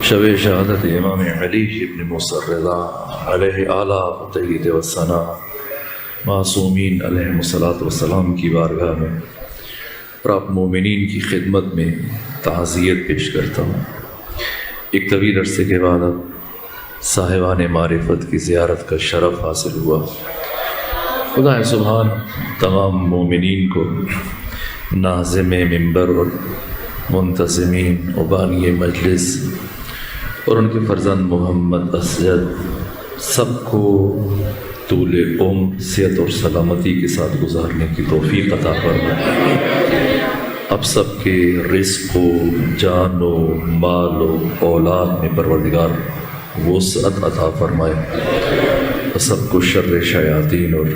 شب شہادت امام علی ابن موسیٰ رضا علیہ اعلیٰ تحید و ثنا معصومین علیہ الصلاۃ والسلام کی بارگاہ میں اور آپ مومنین کی خدمت میں تعزیت پیش کرتا ہوں۔ ایک طویل عرصے کے بعد اب صاحبان معرفت کی زیارت کا شرف حاصل ہوا۔ خدا سبحان تمام مومنین کو ناظم منبر اور منتظمین و بانی مجلس اور ان کے فرزند محمد اسجد سب کو طول عمر صحت اور سلامتی کے ساتھ گزارنے کی توفیق عطا فرمائے۔ اب سب کے رزق و جان و مال و اولاد میں پروردگار وسعت عطا فرمائے اور سب کو شر شیاطین اور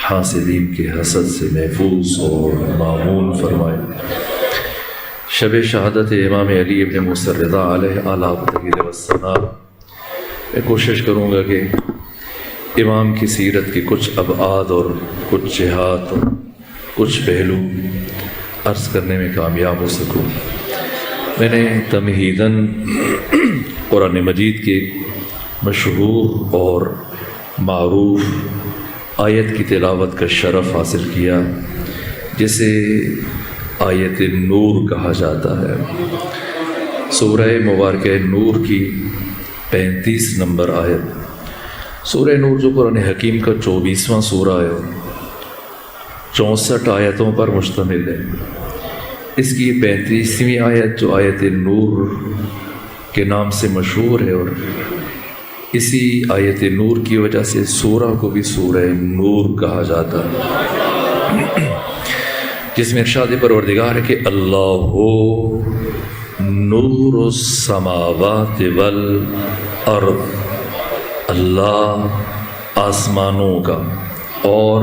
حاسدین کے حسد سے محفوظ اور مامون فرمائے۔ شب شہادت امام علی ابن موسیٰ رضا علیہ اعلیٰ تحید و ثنا میں کوشش کروں گا کہ امام کی سیرت کے کچھ ابعاد اور کچھ جہات اور کچھ پہلو عرض کرنے میں کامیاب ہو سکوں۔ میں نے تمہیداً قرآن مجید کے مشہور اور معروف آیت کی تلاوت کا شرف حاصل کیا جسے آیت نور کہا جاتا ہے۔ سورہ مبارکہ نور کی 35 نمبر آیت۔ سورہ نور جو قرآن حکیم کا 24واں سورہ ہے، 64 آیتوں پر مشتمل ہے۔ اس کی 35ویں آیت جو آیت نور کے نام سے مشہور ہے، اور اسی آیت نور کی وجہ سے سورہ کو بھی سورہ نور کہا جاتا ہے، جس میں ارشاد پروردگار ہے کہ اللہ نور السماوات والارض، اللہ آسمانوں کا اور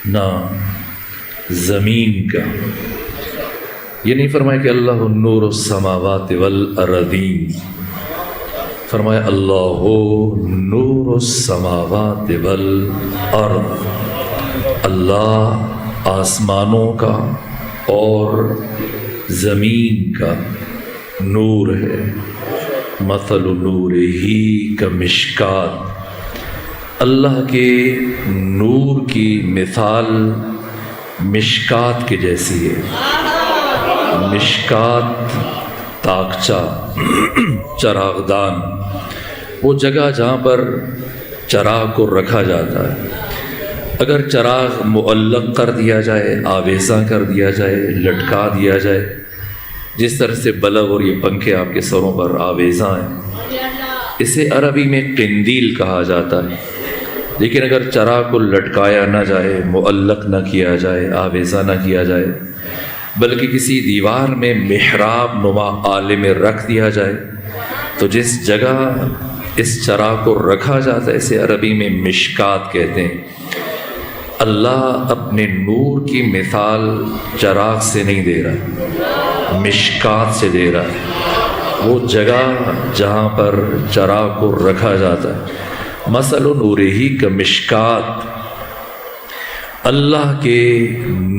نہ زمین کا۔ یہ نہیں فرمایا کہ اللہ نور السماوات والارضین، فرمایا اللہ نور السماوات والارض، اللہ آسمانوں کا اور زمین کا نور ہے۔ مثل نورہ کمشکات، اللہ کے نور کی مثال مشکات کے جیسی ہے۔ مشکات تاکچہ، چراغدان، وہ جگہ جہاں پر چراغ کو رکھا جاتا ہے۔ اگر چراغ معلق کر دیا جائے، آویزاں کر دیا جائے، لٹکا دیا جائے، جس طرح سے بلب اور یہ پنکھے آپ کے سروں پر آویزاں ہیں، اسے عربی میں قندیل کہا جاتا ہے۔ لیکن اگر چراغ کو لٹکایا نہ جائے، معلق نہ کیا جائے، آویزاں نہ کیا جائے، بلکہ کسی دیوار میں محراب نما آلے میں رکھ دیا جائے، تو جس جگہ اس چراغ کو رکھا جاتا ہے اسے عربی میں مشکات کہتے ہیں۔ اللہ اپنے نور کی مثال چراغ سے نہیں دے رہا، مشکات سے دے رہا ہے، وہ جگہ جہاں پر چراغ کو رکھا جاتا ہے۔ مثل نورہ کمشکات، اللہ کے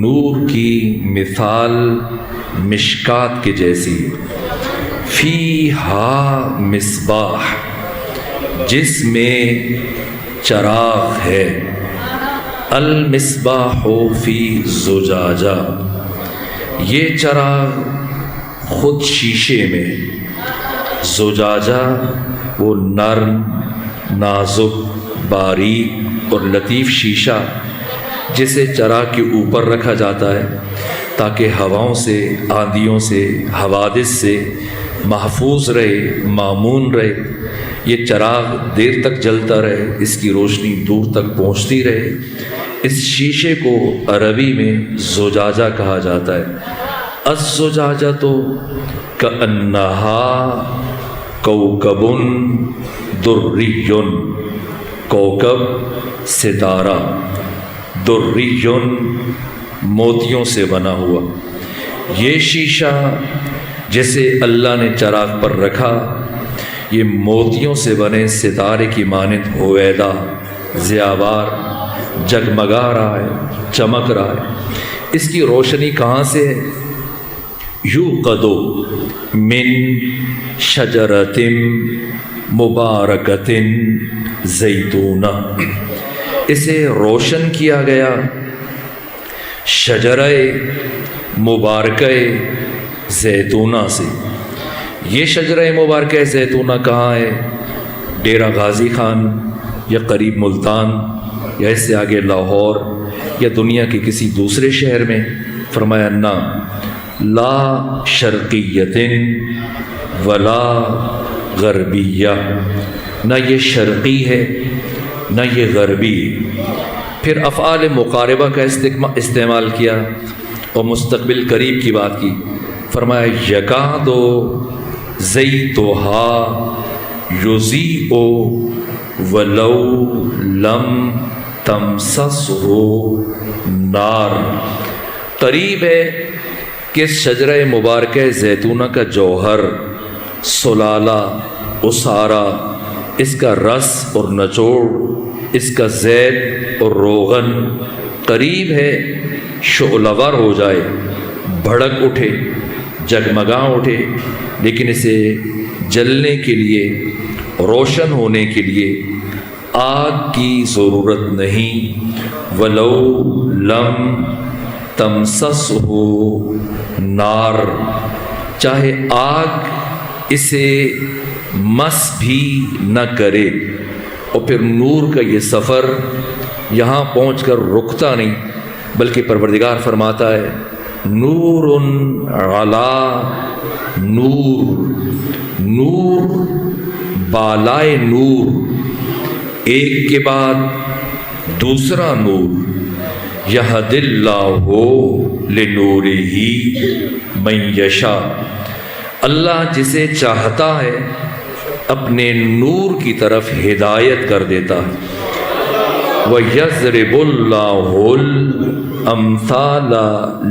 نور کی مثال مشکات کے جیسی، فیہا مصباح، جس میں چراغ ہے، المصباح فی زجاجہ، یہ چراغ خود شیشے میں، زجاجہ وہ نرم، نازک، باریک اور لطیف شیشہ جسے چراغ کے اوپر رکھا جاتا ہے تاکہ ہواؤں سے، آندھیوں سے، حوادث سے محفوظ رہے، مامون رہے۔ یہ چراغ دیر تک جلتا رہے، اس کی روشنی دور تک پہنچتی رہے۔ اس شیشے کو عربی میں زجاجہ کہا جاتا ہے۔ الزجاجۃ کأنہا کوکب دری، کوکب ستارہ، دری موتیوں سے بنا ہوا۔ یہ شیشہ جسے اللہ نے چراغ پر رکھا، یہ موتیوں سے بنے ستارے کی مانند ہویدا، ضیابار، جگمگا رہا ہے، چمک رہا ہے۔ اس کی روشنی کہاں سے ہے؟ یوقد من شجرۃ مبارکۃ زیتونہ، اسے روشن کیا گیا شجرہ مبارکہ زیتونہ سے۔ یہ شجرہ مبارکہ زیتونہ کہاں ہے؟ ڈیرہ غازی خان یا قریب ملتان یا اس سے آگے لاہور یا دنیا کے کسی دوسرے شہر میں؟ فرمایا نہ، لا شرقیۃ ولا غربیہ، نہ یہ شرقی ہے نہ یہ غربی۔ پھر افعال مقاربہ کا استعمال کیا اور مستقبل قریب کی بات کی، فرمایا یکاد زیتھا یضیء ولو لم تمسسہ نار، قریب ہے کہ شجرہ مبارکہ زیتونہ کا جوہر، سلالہ، اسارہ، اس کا رس اور نچوڑ، اس کا زیت اور روغن قریب ہے شعلہ ور ہو جائے، بھڑک اٹھے، جگمگا اٹھے، لیکن اسے جلنے کے لیے، روشن ہونے کے لیے آگ کی ضرورت نہیں۔ ولو لم تمسسہ نار، چاہے آگ اسے مس بھی نہ کرے۔ اور پھر نور کا یہ سفر یہاں پہنچ کر رکتا نہیں، بلکہ پروردگار فرماتا ہے نور علی نور، نور بالائے نور، ایک کے بعد دوسرا نور، یہد اللہ لنورہ من یشاء، اللہ جسے چاہتا ہے اپنے نور کی طرف ہدایت کر دیتا ہے۔ وَيَضْرِبُ اللَّهُ الْأَمْثَالَ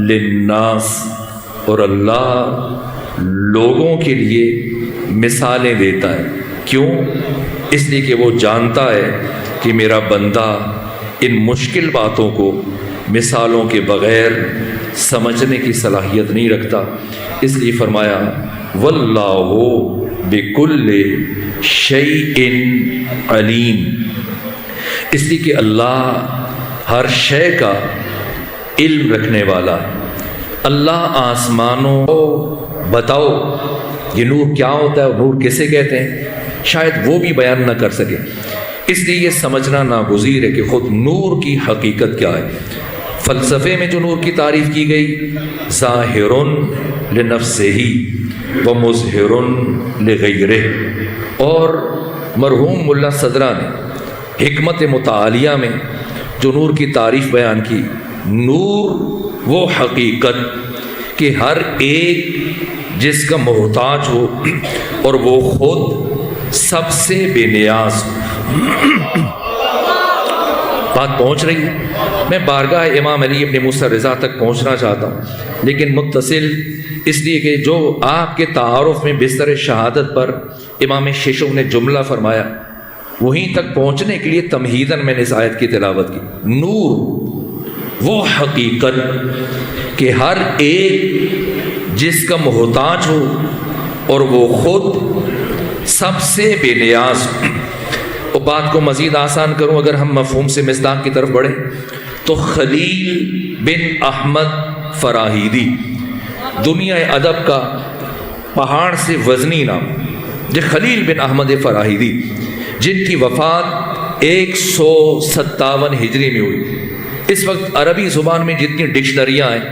لِلنَّاسِ، اور اللہ لوگوں کے لیے مثالیں دیتا ہے۔ کیوں؟ اس لیے کہ وہ جانتا ہے کہ میرا بندہ ان مشکل باتوں کو مثالوں کے بغیر سمجھنے کی صلاحیت نہیں رکھتا، اس لیے فرمایا وَاللَّهُ بِكُلِّ شَيْءٍ علیم، اس لیے کہ اللہ ہر شے کا علم رکھنے والا ہے۔ اللہ آسمانوں کو بتاؤ یہ نور کیا ہوتا ہے، نور کسے کہتے ہیں، شاید وہ بھی بیان نہ کر سکے، اس لیے یہ سمجھنا ناگزیر ہے کہ خود نور کی حقیقت کیا ہے۔ فلسفے میں جو نور کی تعریف کی گئی، ظاہر لنفسہ ومظہر لغیرہ، اور مرحوم ملا صدرہ نے حکمت متعالیہ میں جو نور کی تعریف بیان کی، نور وہ حقیقت کہ ہر ایک جس کا محتاج ہو اور وہ خود سب سے بے نیاز ہو۔ بات پہنچ رہی ہے؟ میں بارگاہ امام علی ابن موسیٰ رضا تک پہنچنا چاہتا ہوں، لیکن متصل اس لیے کہ جو آپ کے تعارف میں بستر شہادت پر امام ششم نے جملہ فرمایا، وہیں تک پہنچنے کے لیے تمہیداً میں نے اس آیت کی تلاوت کی۔ نور وہ حقیقت کہ ہر ایک جس کا محتاج ہو اور وہ خود سب سے بے نیاز ہو۔ اور بات کو مزید آسان کروں، اگر ہم مفہوم سے مصداق کی طرف بڑھیں تو خلیل بن احمد فراہیدی، دنیا ادب کا پہاڑ سے وزنی نام، یہ خلیل بن احمد فراہیدی، جن کی وفات 157 ہجری میں ہوئی۔ اس وقت عربی زبان میں جتنی ڈکشنریاں ہیں،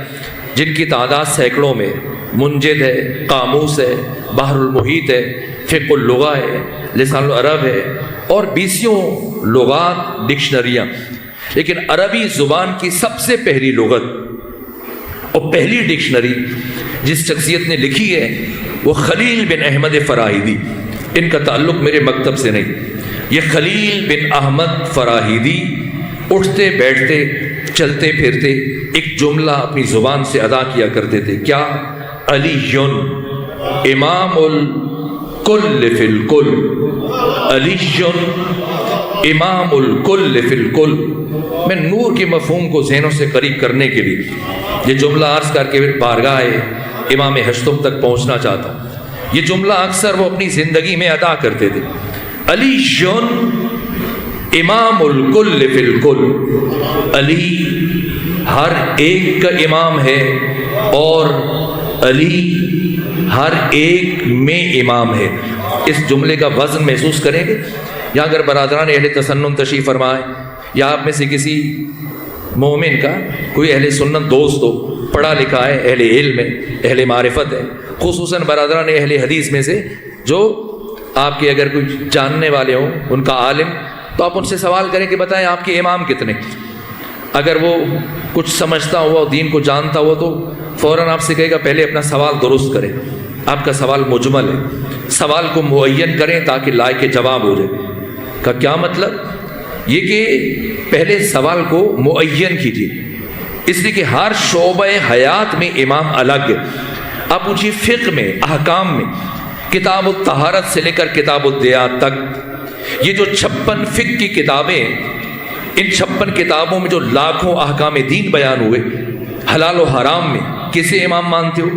جن کی تعداد سینکڑوں میں، منجد ہے، قاموس ہے، بحر المحیط ہے، فقہ اللغہ ہے، لسان العرب ہے، اور 20 لغات ڈکشنریاں، لیکن عربی زبان کی سب سے پہلی لغت اور پہلی ڈکشنری جس شخصیت نے لکھی ہے وہ خلیل بن احمد فراہیدی۔ ان کا تعلق میرے مکتب سے نہیں، یہ خلیل بن احمد فراہیدی اٹھتے بیٹھتے چلتے پھرتے ایک جملہ اپنی زبان سے ادا کیا کرتے تھے، کیا؟ علی امام الکل فی الکل، علی امام الکل فی الکل۔ میں نور کے مفہوم کو ذہنوں سے قریب کرنے کے لیے یہ جملہ عرض کر کے بارگاہ امام ہشتم تک پہنچنا چاہتا ہوں۔ یہ جملہ اکثر وہ اپنی زندگی میں ادا کرتے تھے، علی یون امام الکل فی الکل، علی ہر ایک کا امام ہے اور علی ہر ایک میں امام ہے۔ اس جملے کا وزن محسوس کریں گے، یا اگر برادران اہل تسنن تشریف فرمائے یا آپ میں سے کسی مومن کا کوئی اہل سنت دوست ہو، پڑھا لکھا ہے، اہل علم ہے، اہل معرفت ہے، خصوصاً برادران اہل حدیث میں سے جو آپ کے اگر کوئی جاننے والے ہوں ان کا عالم، تو آپ ان سے سوال کریں کہ بتائیں آپ کے امام کتنے؟ اگر وہ کچھ سمجھتا ہوا، دین کو جانتا ہوا، تو فوراً آپ سے کہے گا پہلے اپنا سوال درست کریں، آپ کا سوال مجمل ہے، سوال کو معین کریں تاکہ لائق جواب ہو جائے۔ کا کیا مطلب؟ یہ کہ پہلے سوال کو معین کیجیے، اس لیے کہ ہر شعبہ حیات میں امام الگ ہے۔ آپ پوچھیے فقہ میں، احکام میں، کتاب الطہارت سے لے کر کتاب الدیات تک، یہ جو 56 فقہ کی کتابیں ہیں، ان 56 کتابوں میں جو لاکھوں احکام دین بیان ہوئے، حلال و حرام میں کسے امام مانتے ہو؟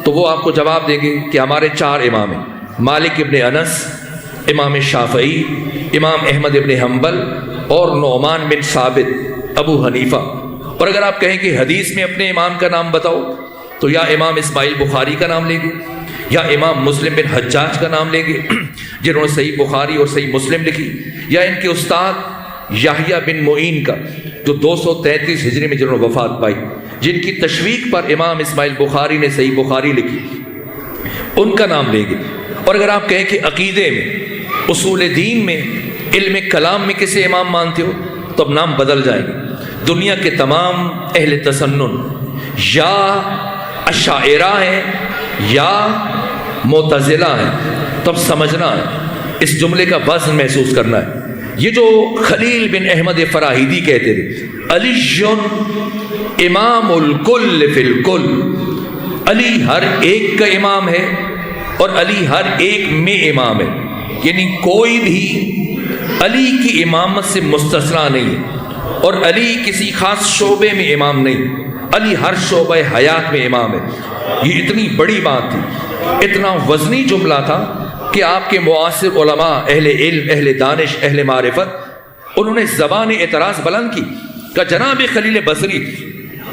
تو وہ آپ کو جواب دیں گے کہ ہمارے 4 امام ہیں، مالک ابن انس، امام شافعی، امام احمد ابن حنبل اور نعمان بن ثابت، ابو حنیفہ۔ اور اگر آپ کہیں کہ حدیث میں اپنے امام کا نام بتاؤ، تو یا امام اسماعیل بخاری کا نام لیں گے، یا امام مسلم بن حجاج کا نام لیں گے جنہوں نے صحیح بخاری اور صحیح مسلم لکھی، یا ان کے استاد یحییٰ بن معین کا جو 233 ہجری میں جنہوں نے وفات پائی، جن کی تشویق پر امام اسماعیل بخاری نے صحیح بخاری لکھی، ان کا نام لیں گے۔ اور اگر آپ کہیں کہ عقیدے میں، اصول دین میں، علم کلام میں کسے امام مانتے ہو، تو اب نام بدل جائیں گے۔ دنیا کے تمام اہل تسنن یا اشاعرہ ہیں یا معتزلہ ہیں، تب سمجھنا ہے، اس جملے کا وزن محسوس کرنا ہے۔ یہ جو خلیل بن احمد فراہیدی کہتے تھے، علی امام الکل فی الکل، علی ہر ایک کا امام ہے اور علی ہر ایک میں امام ہے، یعنی کوئی بھی علی کی امامت سے مستثنیٰ نہیں ہے، اور علی کسی خاص شعبے میں امام نہیں، علی ہر شعبہ حیات میں امام ہے۔ یہ اتنی بڑی بات تھی، اتنا وزنی جملہ تھا کہ آپ کے معاصر علماء، اہل علم، اہل دانش، اہل معرفت، انہوں نے زبان اعتراض بلند کی کہ جناب خلیل بصری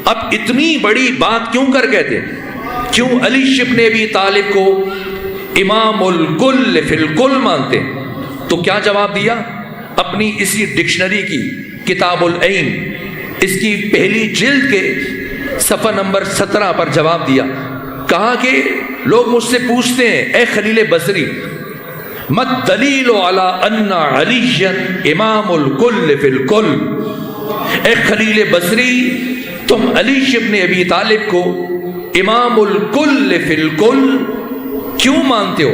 اب اتنی بڑی بات کیوں کر کہتے ہیں؟ کیوں علی ابن ابی طالب کو امام الکل فی الکل مانتے ہیں؟ تو کیا جواب دیا؟ اپنی اسی ڈکشنری کی کتاب العین، اس کی پہلی جلد کے صفحہ نمبر 17 پر جواب دیا۔ کہا کہ لوگ مجھ سے پوچھتے ہیں اے خلیل بصری، مت دلیل علی ان علی امام الکل فی الکل، اے خلیل بصری تم علی ابن ابی طالب کو امام الکل فی الکل کیوں مانتے ہو؟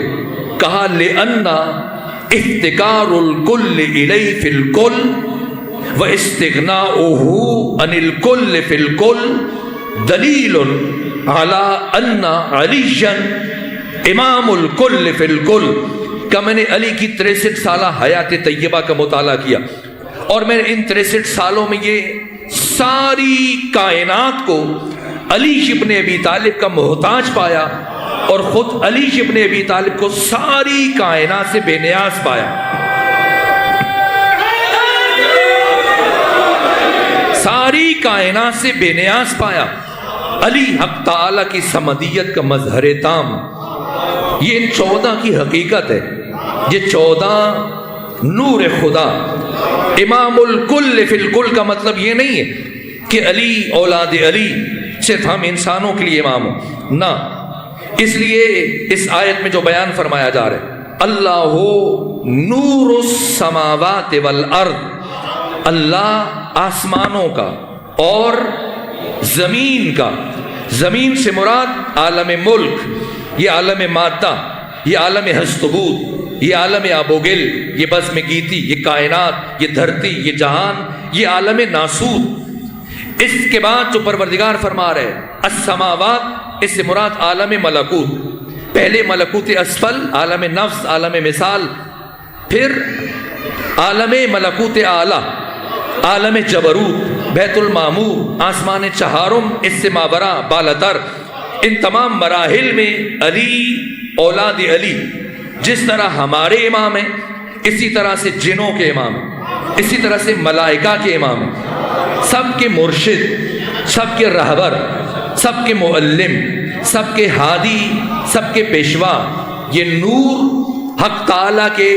کہا لأن افتقار الکل الیہ فی الکل و استغناؤہ عن الکل فی الکل دلیل علی ان علی امام الکل فی الکل۔ کہ میں نے علی کی 63 سالہ حیات طیبہ کا مطالعہ کیا، اور میں نے ان 63 سالوں میں یہ ساری کائنات کو علی ابن ابی طالب کا محتاج پایا، اور خود علی ابن ابی طالب کو ساری کائنات سے بے نیاز پایا، ساری کائنات سے بے نیاز پایا۔ علی حق تعالی کی صمدیت کا مظہر تام، یہ ان 14 کی حقیقت ہے، یہ 14 نور خدا۔ امام الکل فی الکل کا مطلب یہ نہیں ہے کہ علی اولاد علی صرف ہم انسانوں کے لیے امام ہوں، نہ۔ اس لیے اس آیت میں جو بیان فرمایا جا رہا ہے، اللہ نور السماوات والارض، اللہ آسمانوں کا اور زمین کا، زمین سے مراد عالم ملک، یہ عالم مادہ، یہ عالم ہست و بود، یہ عالم آب و گل، یہ بزم گیتی، یہ کائنات، یہ دھرتی، یہ جہان، یہ عالم ناسوت۔ اس کے بعد جو پروردگار فرما رہے السماوات، اس سے مراد عالم ملکوت، پہلے ملکوت اسفل، عالم نفس، عالم مثال، پھر عالم ملکوت اعلیٰ، عالم جبروت، بیت المعمور، آسمان چہارم، اس سے مابرہ بالاتر، ان تمام مراحل میں علی اولاد علی جس طرح ہمارے امام ہیں، اسی طرح سے جنوں کے امام ہیں، اسی طرح سے ملائکہ کے امام ہیں، سب کے مرشد، سب کے رہبر، سب کے معلم، سب کے ہادی، سب کے پیشوا، یہ نور حق تعالیٰ کے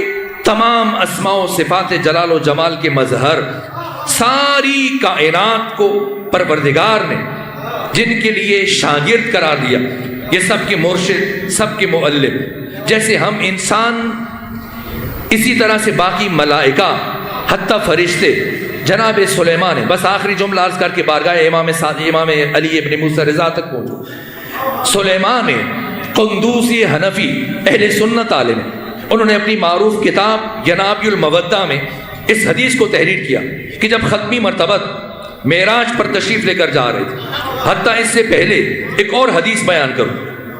تمام اسماء و صفات جلال و جمال کے مظہر، ساری کائنات کو پروردگار نے جن کے لیے شاگرد قرار دیا، یہ سب کے مرشد، سب کے معلم، جیسے ہم انسان اسی طرح سے باقی ملائکہ حتیٰ فرشتے، جناب سلیمان ہے۔ بس آخری جملہ عرض کر کے بارگاہ امام علی ابن موسیٰ رضا تک پہنچو۔ سلیمان قندوسی حنفی اہل سنت عالم ہے، انہوں نے اپنی معروف کتاب ینابی المودہ میں اس حدیث کو تحریر کیا کہ جب ختمی مرتبہ معراج پر تشریف لے کر جا رہے تھے، حتیٰ اس سے پہلے ایک اور حدیث بیان کروں،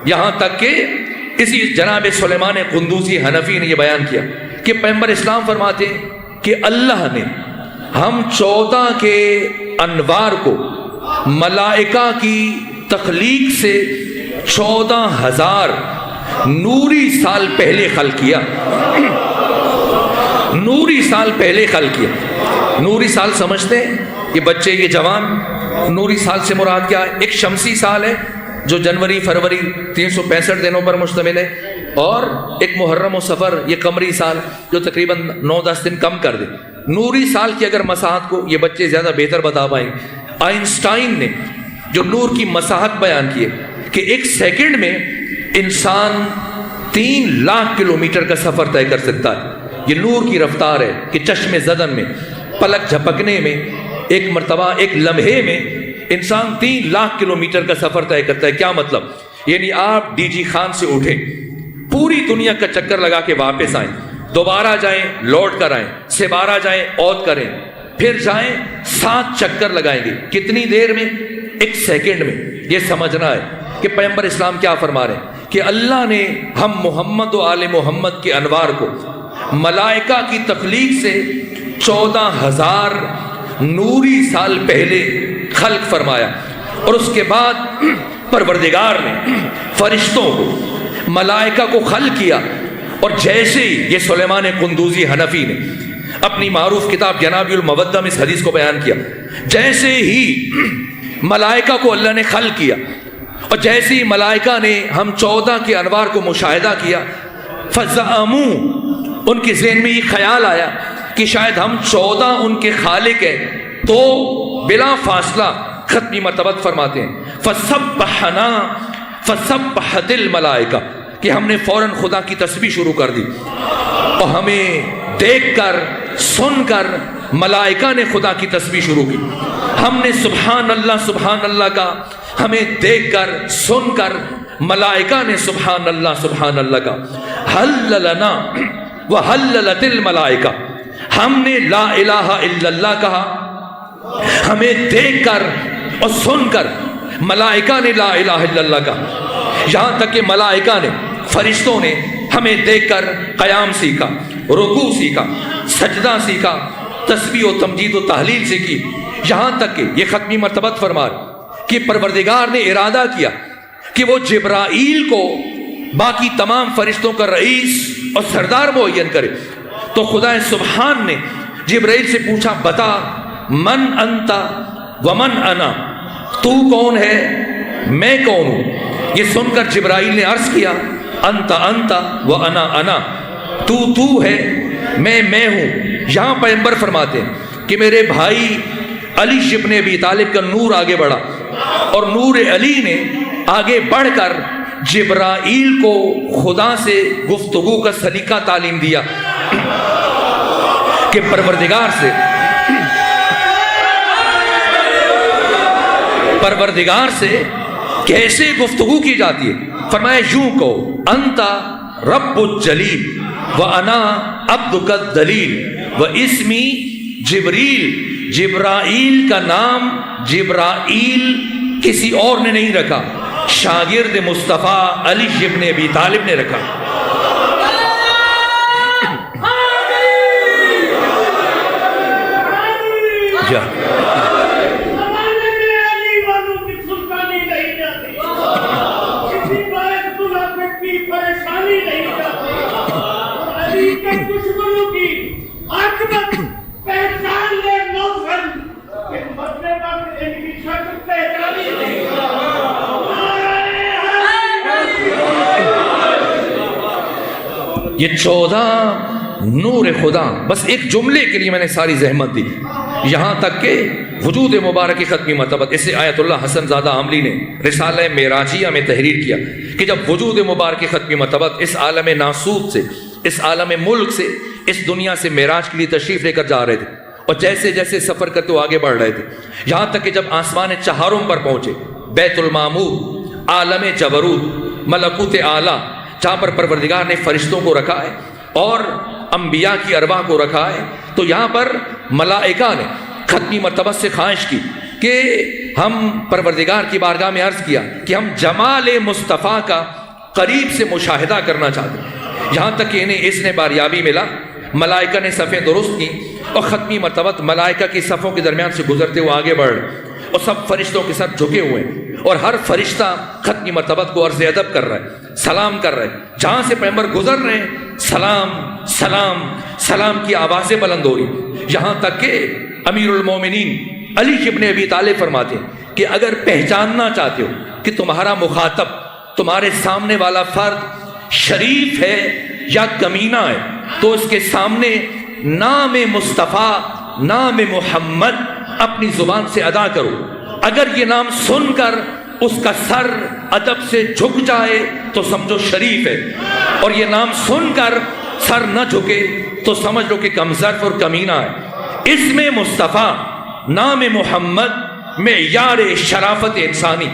یہاں تک کہ اسی جناب سلیمان قندوسی حنفی نے یہ بیان کیا کہ پیغمبر اسلام فرماتے ہیں کہ اللہ نے ہم 14 کے انوار کو ملائکہ کی تخلیق سے 14,000 نوری سال پہلے خلق کیا۔ نوری سال پہلے خلق کیا۔ نوری سال سمجھتے ہیں یہ بچے، یہ جوان؟ نوری سال سے مراد کیا ہے؟ ایک شمسی سال ہے جو جنوری فروری 365 دنوں پر مشتمل ہے، اور ایک محرم و صفر یہ قمری سال جو تقریباً 9-10 دن کم کر دے۔ نوری سال کی اگر مساحت کو یہ بچے زیادہ بہتر بتا پائیں۔ آئنسٹائن نے جو نور کی مساحت بیان کی ہے کہ ایک سیکنڈ میں انسان 3 لاکھ کلومیٹر کا سفر طے کر سکتا ہے۔ یہ نور کی رفتار ہے کہ چشم زدن میں، پلک جھپکنے میں، ایک مرتبہ ایک لمحے میں انسان 3 لاکھ کلومیٹر کا سفر طے کرتا ہے۔ کیا مطلب؟ یعنی آپ ڈی جی خان سے اٹھیں، پوری دنیا کا چکر لگا کے واپس آئیں، دوبارہ جائیں لوٹ کر آئیں، سے بارہ جائیں عود کریں، پھر جائیں 7 چکر لگائیں گے، کتنی دیر میں؟ ایک سیکنڈ میں۔ یہ سمجھنا ہے کہ پیغمبر اسلام کیا فرما رہے ہیں کہ اللہ نے ہم محمد و آل محمد کے انوار کو ملائکہ کی تخلیق سے 14,000 نوری سال پہلے خلق فرمایا، اور اس کے بعد پروردگار نے فرشتوں کو، ملائکہ کو خلق کیا، اور جیسے ہی یہ سلیمان قندوزی حنفی نے اپنی معروف کتاب ینابی المودہ میں اس حدیث کو بیان کیا، جیسے ہی ملائکہ کو اللہ نے خلق کیا، اور جیسے ہی ملائکہ نے ہم 14 کے انوار کو مشاہدہ کیا، فزعموا، ان کے ذہن میں یہ خیال آیا کہ شاید ہم 14 ان کے خالق ہیں، تو بلا فاصلہ ختمی مرتبہ فرماتے ہیں فسبحنا فسبحت الملائکہ، کہ ہم نے فوراً خدا کی تسبیح شروع کر دی، اور ہمیں دیکھ کر سن کر ملائکہ نے خدا کی تسبیح شروع کی۔ ہم نے سبحان اللہ کا، ہمیں دیکھ کر سن کر ملائکہ نے سبحان اللہ کا۔ حل لنا وحللت الملائکہ، ہم نے لا الہ الا اللہ کہا، ہمیں دیکھ کر اور سن کر ملائکہ نے لا الہ الا اللہ کہا، یہاں تک کہ ملائکہ نے، فرشتوں نے ہمیں دیکھ کر قیام سیکھا، رکوع سیکھا، سجدہ سیکھا، تسبیح و تمجید و تحلیل سیکھی، یہاں تک کہ یہ ختمی مرتبہ فرمان کہ پروردگار نے ارادہ کیا کہ وہ جبرائیل کو باقی تمام فرشتوں کا رئیس اور سردار معین کرے، تو خدا سبحان نے جبرائیل سے پوچھا بتا من انت ومن انا، تو کون ہے میں کون ہوں؟ یہ سن کر جبرائیل نے عرض کیا انت و انا، تو ہے میں ہوں۔ یہاں پیغمبر فرماتے ہیں کہ میرے بھائی علی ابن ابی طالب کا نور آگے بڑھا، اور نور علی نے آگے بڑھ کر جبرائیل کو خدا سے گفتگو کا سلیقہ تعلیم دیا کہ پروردگار سے کیسے گفتگو کی جاتی ہے۔ فرمایا یوں کو انت رب الجلیل و انا عبدک الدلیل و اسمی جبریل، جبرائیل کا نام جبرائیل کسی اور نے نہیں رکھا، شاگرد مصطفیٰ علی ابن ابی طالب نے رکھا۔ یہ 14 نور خدا، بس ایک جملے کے لیے میں نے ساری زحمت دی، یہاں تک کہ وجود مبارک کی ختمی مرتبہ، اسے آیت اللہ حسن زادہ عاملی نے رسالہ معراجیہ میں تحریر کیا کہ جب وجود مبارک کی ختمی مرتبہ اس عالم ناسوت سے، اس عالم ملک سے، اس دنیا سے معراج کے لیے تشریف لے کر جا رہے تھے، اور جیسے جیسے سفر کرتے وہ آگے بڑھ رہے تھے، یہاں تک کہ جب آسمان چہارم پر پہنچے، بیت المعمور، عالم جبروت، ملکوت اعلیٰ، جہاں پر پروردگار نے فرشتوں کو رکھا ہے اور انبیاء کی ارواح کو رکھا ہے، تو یہاں پر ملائکہ نے ختمی مرتبہ سے خواہش کی کہ ہم پروردگار کی بارگاہ میں عرض کیا کہ ہم جمال مصطفیٰ کا قریب سے مشاہدہ کرنا چاہتے ہیں، یہاں تک کہ انہیں اس نے باریابی ملا، ملائکہ نے صفیں درست کی اور ختمی مرتبہ ملائکہ کی صفوں کے درمیان سے گزرتے ہوئے آگے بڑھ رہے، اور سب فرشتوں کے ساتھ جھکے ہوئے ہیں، اور ہر فرشتہ ختمی مرتبہ کو عرض ادب کر رہا ہے، سلام کر رہا ہے، جہاں سے پیغمبر گزر رہے ہیں سلام سلام سلام کی آوازیں بلند ہو رہی، یہاں تک کہ امیر المومنین علی ابن ابی طالب فرماتے ہیں کہ اگر پہچاننا چاہتے ہو کہ تمہارا مخاطب، تمہارے سامنے والا فرد شریف ہے یا کمینہ ہے، تو اس کے سامنے نام مصطفیٰ، نام محمد اپنی زبان سے ادا کرو، اگر یہ نام سن کر اس کا سر ادب سے جھک جائے تو سمجھو شریف ہے، اور یہ نام سن کر سر نہ جھکے تو سمجھ لو کہ کمظرف اور کمینہ ہے۔ اس میں مصطفیٰ، نام محمد معیار شرافت انسانی،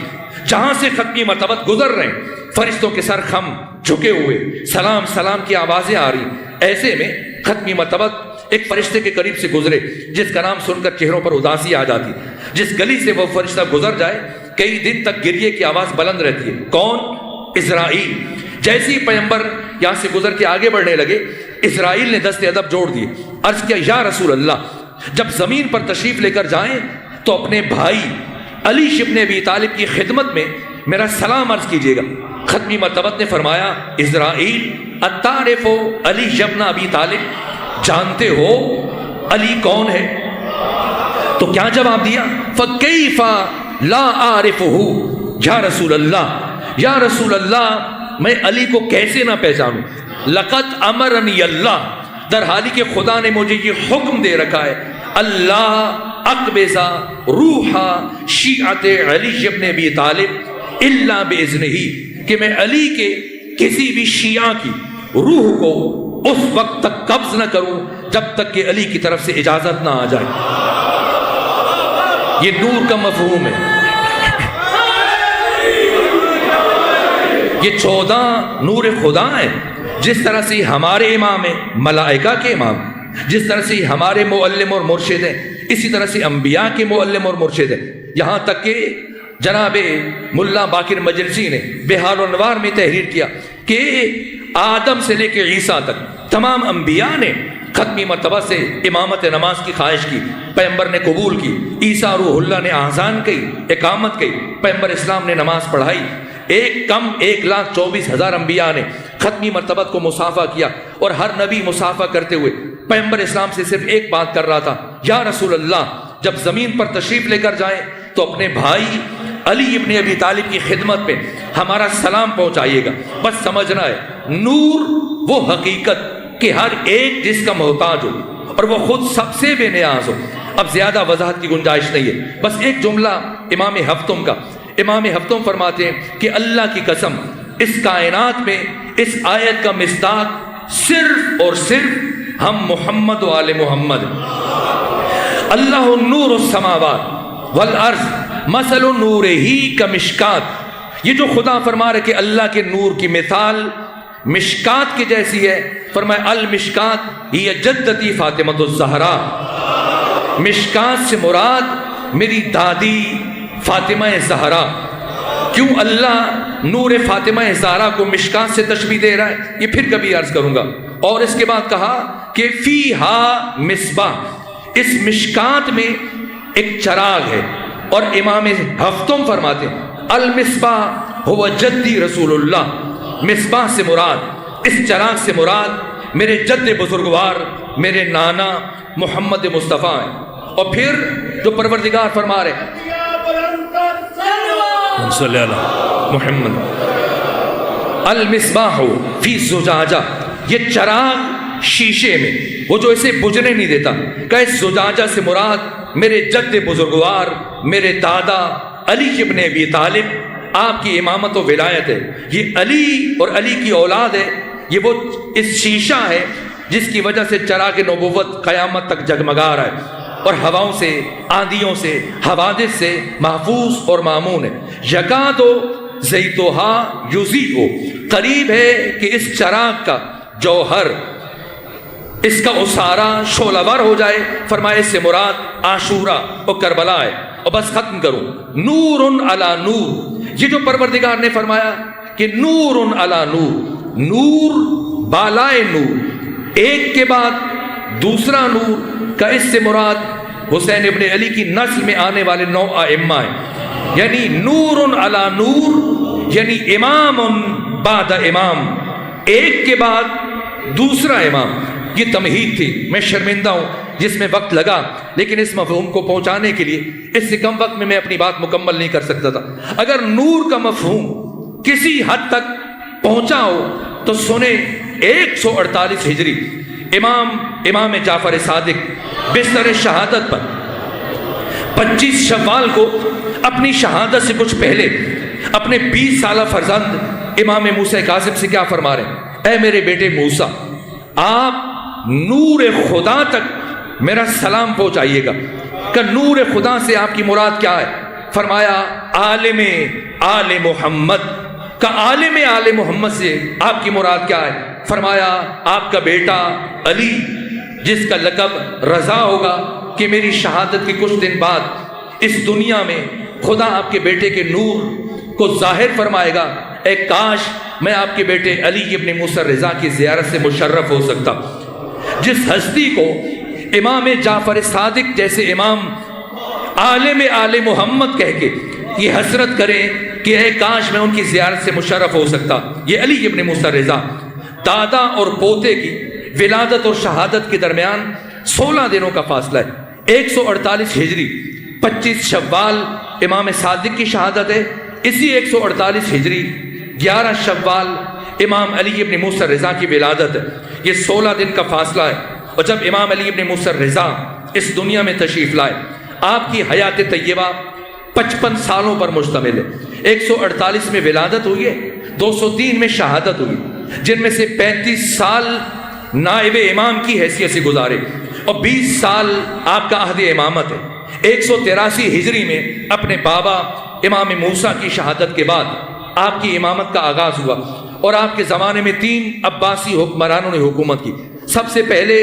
جہاں سے ختمی مرتبہ گزر رہے ہیں، فرشتوں کے سر خم جھکے ہوئے، سلام سلام کی آوازیں آ رہی، ایسے میں ختمی مرتبہ ایک فرشتے کے قریب سے گزرے جس کا نام سن کر چہروں پر اداسی آ جاتی، جس گلی سے وہ فرشتہ گزر جائے کئی دن تک گریے کی آواز بلند رہتی ہے۔ کون؟ اسرائیل۔ جیسے ہی پیغمبر یہاں سے گزر کے آگے بڑھنے لگے، اسرائیل نے دست ادب جوڑ دیے، عرض کیا یا رسول اللہ، جب زمین پر تشریف لے کر جائیں تو اپنے بھائی علی ابن ابی طالب کی خدمت میں میرا سلام عرض کیجیے گا۔ ختمی مرتبہ نے فرمایا اسرائیل اتعرف علی ابن ابی طالب، جانتے ہو علی کون ہے؟ تو کیا جواب دیا؟ فَكَيْفَ لَا أَعْرِفُهُ یا رسول اللہ، یا رسول اللہ میں علی کو کیسے نہ پہچانوں؟ لَقَدْ أَمَرَنِيَ اللَّهُ، در حالی کہ خدا نے مجھے یہ حکم دے رکھا ہے، اللہ اقبض روح شیعت علی ابن ابی طالب الا بإذنہ، کہ میں علی کے کسی بھی شیعہ کی روح کو اس وقت تک قبض نہ کروں جب تک کہ علی کی طرف سے اجازت نہ آ جائے۔ یہ نور کا مفہوم ہے۔ یہ 14 نور خدا ہے، جس طرح سے ہمارے امام ہیں، ملائکہ کے امام، جس طرح سے ہمارے معلم اور مرشد ہیں، اسی طرح سے انبیاء کے معلم اور مرشد ہیں، یہاں تک کہ جناب ملا باقر مجلسی نے بہار الانوار میں تحریر کیا کہ آدم سے لے کے عیسیٰ تک تمام انبیاء نے ختمی مرتبہ سے امامت نماز کی خواہش کی، پیغمبر نے قبول کی، عیسیٰ روح اللہ نے آذان کی، اقامت کی، پیغمبر اسلام نے نماز پڑھائی، ایک کم 1,24,000 انبیاء نے ختمی مرتبہ کو مصافحہ کیا، اور ہر نبی مصافحہ کرتے ہوئے پیغمبر اسلام سے صرف ایک بات کر رہا تھا، یا رسول اللہ جب زمین پر تشریف لے کر جائیں تو اپنے بھائی علی ابن ابی طالب کی خدمت پہ ہمارا سلام پہنچائیے گا۔ بس سمجھنا ہے نور وہ حقیقت کہ ہر ایک جس کا محتاج ہو اور وہ خود سب سے بے نیاز ہو۔ اب زیادہ وضاحت کی گنجائش نہیں ہے، بس ایک جملہ امام ہفتم کا۔ امام ہفتم فرماتے ہیں کہ اللہ کی قسم اس کائنات میں اس آیت کا مصداق صرف اور صرف ہم محمد و آل محمد۔ اللہ نور السماوات والارض مثل نورہ کمشکات، یہ جو خدا فرما رہے کہ اللہ کے نور کی مثال مشکات کی جیسی ہے، فرمایا المشکات ہی جدتی فاطمۃ الزہرا، مشکات سے مراد میری دادی فاطمہ زہرا۔ کیوں اللہ نور فاطمہ زہرا کو مشکات سے تشبیہ دے رہا ہے یہ پھر کبھی عرض کروں گا۔ اور اس کے بعد کہا کہ فیہا مصباح، اس مشکات میں ایک چراغ ہے، اور امام ہفتم فرماتے ہیں المصباح هو جدی رسول اللہ، مصباح سے مراد، اس چراغ سے مراد میرے جد بزرگوار، میرے نانا محمد مصطفیٰ ہیں۔ اور پھر جو پروردگار فرما رہے صلی اللہ محمد المصباح فی زجاجہ، یہ چراغ شیشے میں وہ جو اسے بجھنے نہیں دیتا، کہ اس زجاجہ سے مراد میرے جد بزرگوار میرے دادا علی ابن ابی طالب، آپ کی امامت و ولایت ہے۔ یہ علی اور علی کی اولاد ہے، یہ وہ اس شیشہ ہے جس کی وجہ سے چراغ نبوت قیامت تک جگمگا رہا ہے اور ہواؤں سے، آندھیوں سے، حوادث سے محفوظ اور مامون ہے۔ یکادو زیتوہا یضیء، قریب ہے کہ اس چراغ کا جوہر، اس کا اسارہ شعلہ ور ہو جائے۔ فرمائے اس سے مراد عاشورہ اور کربلا ہے۔ اور بس ختم کروں، نور علی نور، یہ جو پروردگار نے فرمایا کہ نور علی نور، نور بالائے نور، ایک کے بعد دوسرا نور، کا اس سے مراد حسین ابن علی کی نسل میں آنے والے 9 ائمہ ہیں۔ یعنی نور علی نور، یعنی امام بعد امام، ایک کے بعد دوسرا امام۔ یہ تمہید تھی، میں شرمندہ ہوں جس میں وقت لگا، لیکن اس مفہوم کو پہنچانے کے لیے اس سے کم وقت میں اپنی بات مکمل نہیں کر سکتا تھا۔ اگر نور کا مفہوم کسی حد تک پہنچا ہو تو سنیں 148 ہجری امام جعفر صادق بستر شہادت پر 25 شوال کو اپنی شہادت سے کچھ پہلے اپنے 20 سالہ فرزند امام موسیٰ کاظم سے کیا فرما رہے ہیں؟ اے میرے بیٹے موسیٰ، آپ نور خدا تک میرا سلام پہنچائیے گا۔ کہ نور خدا سے آپ کی مراد کیا ہے؟ فرمایا عالم آل محمد۔ کہ عالم آل محمد سے آپ کی مراد کیا ہے؟ فرمایا آپ کا بیٹا علی، جس کا لقب رضا ہوگا، کہ میری شہادت کے کچھ دن بعد اس دنیا میں خدا آپ کے بیٹے کے نور کو ظاہر فرمائے گا۔ اے کاش میں آپ کے بیٹے علی ابن موسیٰ رضا کی زیارت سے مشرف ہو سکتا۔ جس ہستی کو امام جعفر صادق جیسے امام عالم آل محمد کہہ کے یہ حسرت کریں کہ اے کاش میں ان کی زیارت سے مشرف ہو سکتا۔ یہ علی ابن موسیٰ رضا، دادا اور پوتے کی ولادت اور شہادت کے درمیان 16 دنوں کا فاصلہ ہے۔ 148 ہجری 25 شوال امام صادق کی شہادت ہے، اسی 148 ہجری 11 شوال امام علی ابن موسیٰ رضا کی ولادت ہے۔ یہ 16 دن کا فاصلہ ہے۔ اور جب امام علی ابن موسیٰ رضا اس دنیا میں تشریف لائے، آپ کی حیات طیبہ 55 سالوں پر مشتمل ہے۔ 148 میں ولادت ہوئی ہے، 203 میں شہادت ہوئی، جن میں سے 35 سال نائب امام کی حیثیت سے گزارے اور 20 سال آپ کا عہد امامت ہے۔ 183 ہجری میں اپنے بابا امام موسیٰ کی شہادت کے بعد آپ کی امامت کا آغاز ہوا اور آپ کے زمانے میں 3 عباسی حکمرانوں نے حکومت کی۔ سب سے پہلے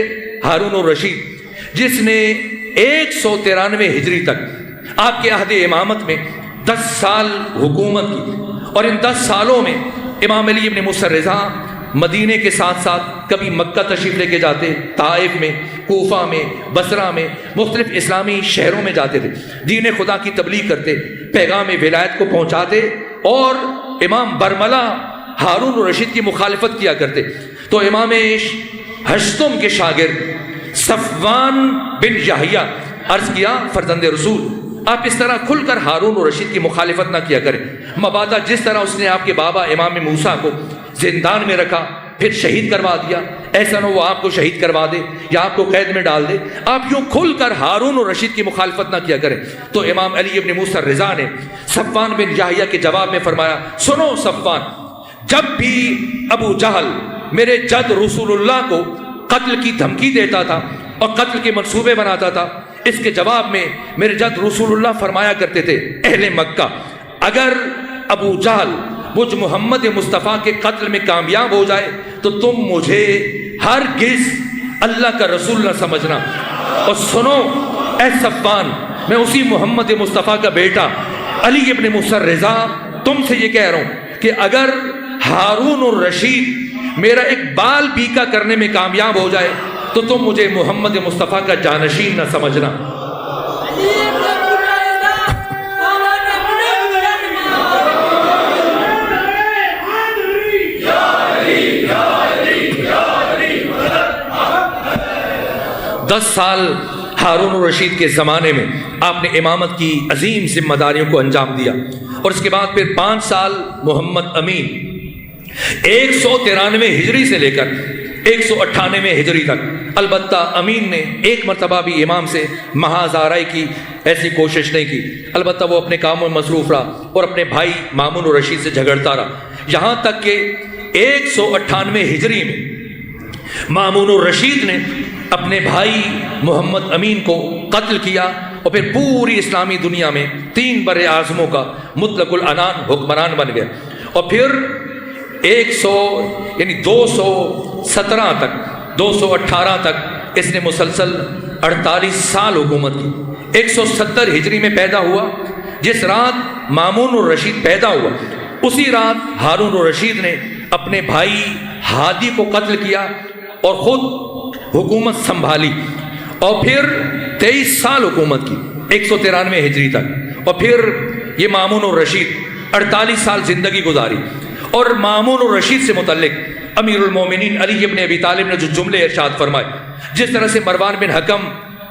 ہارون الرشید، جس نے 193 ہجری تک آپ کے عہد امامت میں 10 سال حکومت کی، اور ان 10 سالوں میں امام علی ابن موسیٰ رضا مدینے کے ساتھ ساتھ کبھی مکہ تشریف لے کے جاتے، طائف میں، کوفہ میں، بصرہ میں، مختلف اسلامی شہروں میں جاتے تھے، دین خدا کی تبلیغ کرتے، پیغام ولایت کو پہنچاتے، اور امام برملا ہارون الرشید کی مخالفت کیا کرتے۔ تو امام ہشتم کے شاگرد صفوان بن یحییٰ عرض کیا، فرزند رسول آپ اس طرح کھل کر ہارون الرشید کی مخالفت نہ کیا کریں، مبادا جس طرح اس نے آپ کے بابا امام موسیٰ کو زندان میں رکھا پھر شہید کروا دیا، ایسا نہ وہ آپ کو شہید کروا دے یا آپ کو قید میں ڈال دے، آپ یوں کھل کر ہارون الرشید کی مخالفت نہ کیا کریں۔ تو امام علی ابن موسیٰ رضا نے صفوان بن یحییٰ کے جواب میں فرمایا، سنو صفوان، جب بھی ابو جہل میرے جد رسول اللہ کو قتل کی دھمکی دیتا تھا اور قتل کے منصوبے بناتا تھا، اس کے جواب میں میرے جد رسول اللہ فرمایا کرتے تھے، اہل مکہ، اگر ابو جہل مجھ محمد مصطفیٰ کے قتل میں کامیاب ہو جائے تو تم مجھے ہرگز اللہ کا رسول نہ سمجھنا، اور سنو اے صفوان، میں اسی محمد مصطفیٰ کا بیٹا علی ابن موسیٰ رضا تم سے یہ کہہ رہا ہوں کہ اگر ہارون الرشید میرا ایک بال بیکا کرنے میں کامیاب ہو جائے تو تم مجھے محمد مصطفیٰ کا جانشین نہ سمجھنا۔ دس سال ہارون الرشید کے زمانے میں آپ نے امامت کی عظیم ذمہ داریوں کو انجام دیا، اور اس کے بعد پھر 5 سال محمد امین 193 ہجری سے لے کر 198 ہجری تک۔ البتہ امین نے ایک مرتبہ بھی امام سے محاذ آرائی کی ایسی کوشش نہیں کی، البتہ وہ اپنے کاموں میں مصروف رہا اور اپنے بھائی مامون الرشید سے جھگڑتا رہا، یہاں تک کہ 198 ہجری میں مامون الرشید نے اپنے بھائی محمد امین کو قتل کیا اور پھر پوری اسلامی دنیا میں 3 بر اعظموں کا مطلق العنان حکمران بن گیا، اور پھر 217 تک 218 تک اس نے مسلسل 48 سال حکومت کی۔ 170 ہجری میں پیدا ہوا، جس رات مامون الرشید پیدا ہوا اسی رات ہارون الرشید نے اپنے بھائی ہادی کو قتل کیا اور خود حکومت سنبھالی، اور پھر 23 سال حکومت کی 193 ہجری تک، اور پھر یہ مامون الرشید 48 سال زندگی گزاری۔ اور مامون الرشید سے متعلق امیر المومنین علی ابن ابی طالب نے جو جملے ارشاد فرمائے، جس طرح سے مروان بن حکم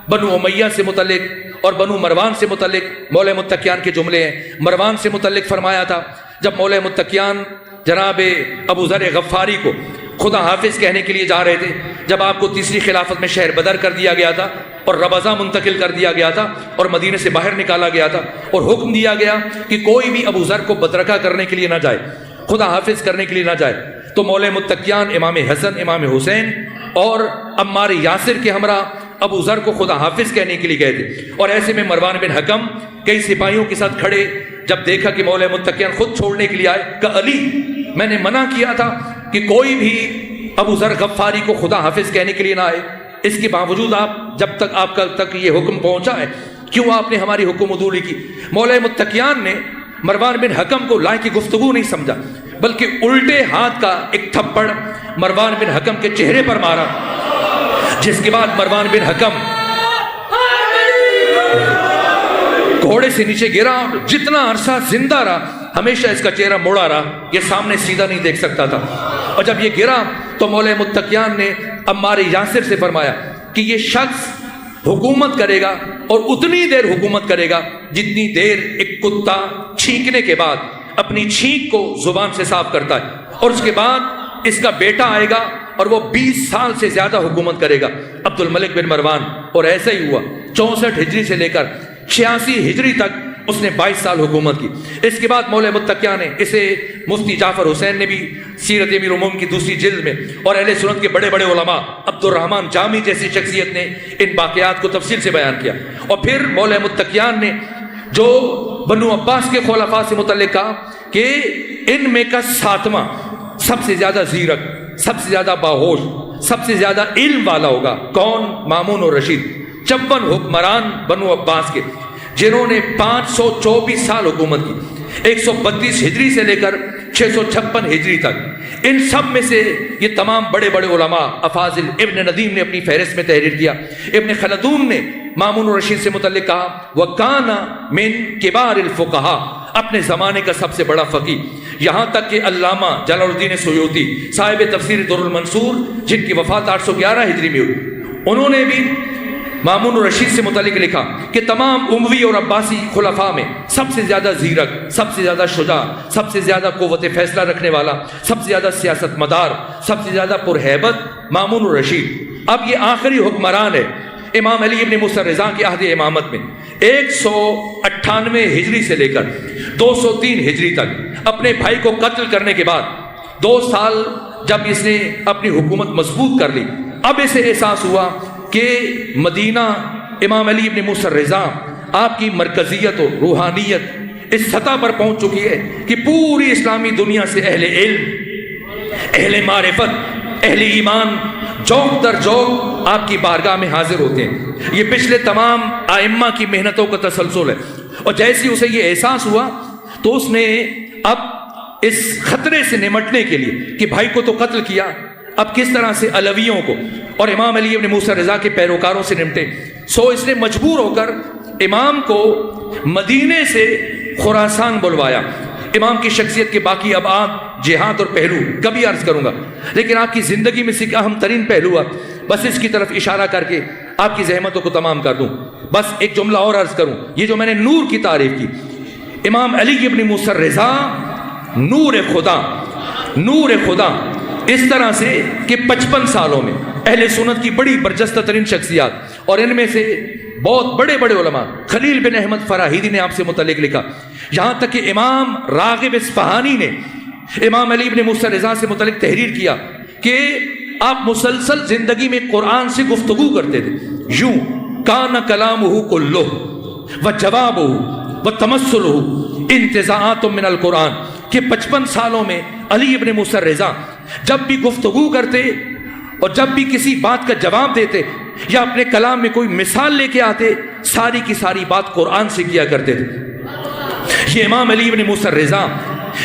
بنو امیہ سے متعلق اور بنو مروان سے متعلق مولا متقیان کے جملے ہیں۔ مروان سے متعلق فرمایا تھا جب مولا متقیان جناب ابو ذر غفاری کو خدا حافظ کہنے کے لیے جا رہے تھے، جب آپ کو تیسری خلافت میں شہر بدر کر دیا گیا تھا اور ربضہ منتقل کر دیا گیا تھا اور مدینے سے باہر نکالا گیا تھا، اور حکم دیا گیا کہ کوئی بھی ابو ذر کو بدرکہ کرنے کے لیے نہ جائے، خدا حافظ کرنے کے لیے نہ جائے، تو مولا متقیان امام حسن امام حسین اور عمار یاسر کے ہمراہ ابو ذر کو خدا حافظ کہنے کے لیے گئے تھے، اور ایسے میں مروان بن حکم کئی سپاہیوں کے ساتھ کھڑے جب دیکھا کہ مولا متقیان خود چھوڑنے کے لیے آئے، کہ علی میں نے منع کیا تھا کہ کوئی بھی ابو ذر غفاری کو خدا حافظ کہنے کے لیے نہ آئے، اس کے باوجود آپ جب تک آپ تک یہ حکم پہنچا ہے کیوں آپ نے ہماری حکم عدولی کی؟ مولا متقیان نے مروان بن حکم کو لائق کی گفتگو نہیں سمجھا، بلکہ الٹے ہاتھ کا ایک تھپڑ مروان بن حکم کے چہرے پر مارا، جس کے بعد مروان بن حکم گھوڑے سے نیچے گرا اور جتنا عرصہ زندہ رہا ہمیشہ اس کا چہرہ مڑا رہا، یہ سامنے سیدھا نہیں دیکھ سکتا تھا، اور جب یہ گرا تو مولا متقیان نے عمار یاسر سے فرمایا کہ یہ شخص حکومت کرے گا اور اتنی دیر حکومت کرے گا جتنی دیر ایک کتا چھینکنے کے بعد اپنی چھینک کو زبان سے صاف کرتا ہے، اور اس کے بعد اس کا بیٹا آئے گا اور وہ 20 سال سے زیادہ حکومت کرے گا، عبد الملک بن مروان۔ اور ایسا ہی ہوا، 64 ہجری سے لے کر 86 ہجری تک اس نے 22 سال حکومت کی۔ اس کے بعد مولا متقیان نے اسے مفتی جعفر حسین نے بھی سیرت امیر المومنین کی دوسری جلد میں، اور اہل سنت کے بڑے بڑے علماء عبد الرحمن جامی جیسی شخصیت نے ان واقعات کو تفصیل سے بیان کیا۔ اور پھر مولا متقیان نے جو بنو عباس کے خلفاء سے متعلق کہا کہ ان میں کا 7واں سب سے زیادہ زیرک، سب سے زیادہ باہوش، سب سے زیادہ علم والا ہوگا، کون؟ مامون الرشید۔ 54 حکمران بنو عباس کے جنہوں نے 524 سال حکومت کی، 132 ہجری سے لے کر 656 ہجری تک، ان سب میں سے یہ تمام بڑے بڑے علماء افاضل۔ ابن ندیم نے اپنی فہرست میں تحریر کیا، ابن خلدون نے مامون الرشید سے متعلق کہا وَكَانَ مِن كِبَارِ الْفُقَهَاء، اپنے زمانے کا سب سے بڑا فقیہ۔ یہاں تک کہ علامہ جلال الدین سیوطی صاحب تفسیر در المنصور، جن کی وفات 811 ہجری میں ہوئی، انہوں نے بھی مامون الرشید سے متعلق لکھا کہ تمام اموی اور عباسی خلفاء میں سب سے زیادہ زیرک، سب سے زیادہ شجاع، سب سے زیادہ قوت فیصلہ رکھنے والا، سب سے زیادہ سیاست مدار، سب سے زیادہ پرہیبت مامون الرشید۔ اب یہ آخری حکمران ہے امام علی ابن موسیٰ رضا کی عہد امامت میں 198 ہجری سے لے کر 203 ہجری تک اپنے بھائی کو قتل کرنے کے بعد 2 سال جب اس نے اپنی حکومت مضبوط کر لی، اب اسے احساس ہوا کہ مدینہ امام علی ابن موسیٰ رضا آپ کی مرکزیت و روحانیت اس سطح پر پہنچ چکی ہے کہ پوری اسلامی دنیا سے اہل علم، اہل معرفت، اہل ایمان جوق در جوق آپ کی بارگاہ میں حاضر ہوتے ہیں۔ یہ پچھلے تمام ائمہ کی محنتوں کا تسلسل ہے، اور جیسے اسے یہ احساس ہوا تو اس نے اب اس خطرے سے نمٹنے کے لیے کہ بھائی کو تو قتل کیا، اب کس طرح سے علویوں کو اور امام علی ابن موسیٰ رضا کے پیروکاروں سے نمٹے، سو اس نے مجبور ہو کر امام کو مدینے سے خراسان بلوایا۔ امام کی شخصیت کے باقی ابعاد، جہاد اور پہلو کبھی عرض کروں گا، لیکن آپ کی زندگی میں سے ایک اہم ترین پہلو ہے، بس اس کی طرف اشارہ کر کے آپ کی زحمتوں کو تمام کر دوں۔ بس ایک جملہ اور عرض کروں، یہ جو میں نے نور کی تعریف کی، امام علی ابن موسیٰ رضا نور خدا، نور خدا اس طرح سے کہ 55 سالوں میں اہل سنت کی بڑی برجستہ ترین شخصیات، اور ان میں سے بہت بڑے بڑے علماء، خلیل بن احمد فراہیدی نے آپ سے متعلق لکھا، یہاں تک کہ امام راغب اصفہانی نے امام علی بن موسیٰ رضا سے متعلق تحریر کیا کہ آپ مسلسل زندگی میں قرآن سے گفتگو کرتے تھے، یوں کان کلامہ کلہ وجوابہ وتمثلہ انتزاعات من القرآن، کہ 55 سالوں میں علی ابن موسیٰ رضا جب بھی گفتگو کرتے اور جب بھی کسی بات کا جواب دیتے یا اپنے کلام میں کوئی مثال لے کے آتے، ساری کی ساری بات قرآن سے کیا کرتے تھے۔ یہ امام علی ابن موسیٰ رضا،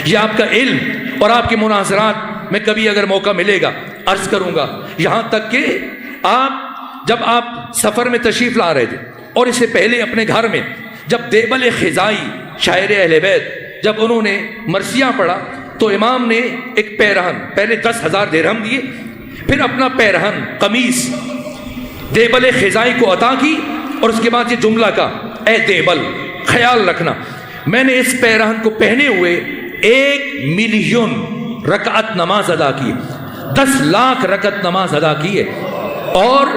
یہ آپ کا علم اور آپ کے مناظرات میں کبھی اگر موقع ملے گا عرض کروں گا، یہاں تک کہ جب آپ سفر میں تشریف لا رہے تھے اور اس سے پہلے اپنے گھر میں جب دیبل خزائی شاعر اہل بیت جب انہوں نے مرثیہ پڑھا تو امام نے ایک پیرہن پہلے 10,000 درہم دیے، پھر اپنا پیرہن قمیص دیبل خزائی کو عطا کی، اور اس کے بعد یہ جملہ کا، اے دیبل خیال رکھنا میں نے اس پیرہن کو پہنے ہوئے 1 ملین رکعت نماز ادا کی، 10 لاکھ رکعت نماز ادا کی ہے، اور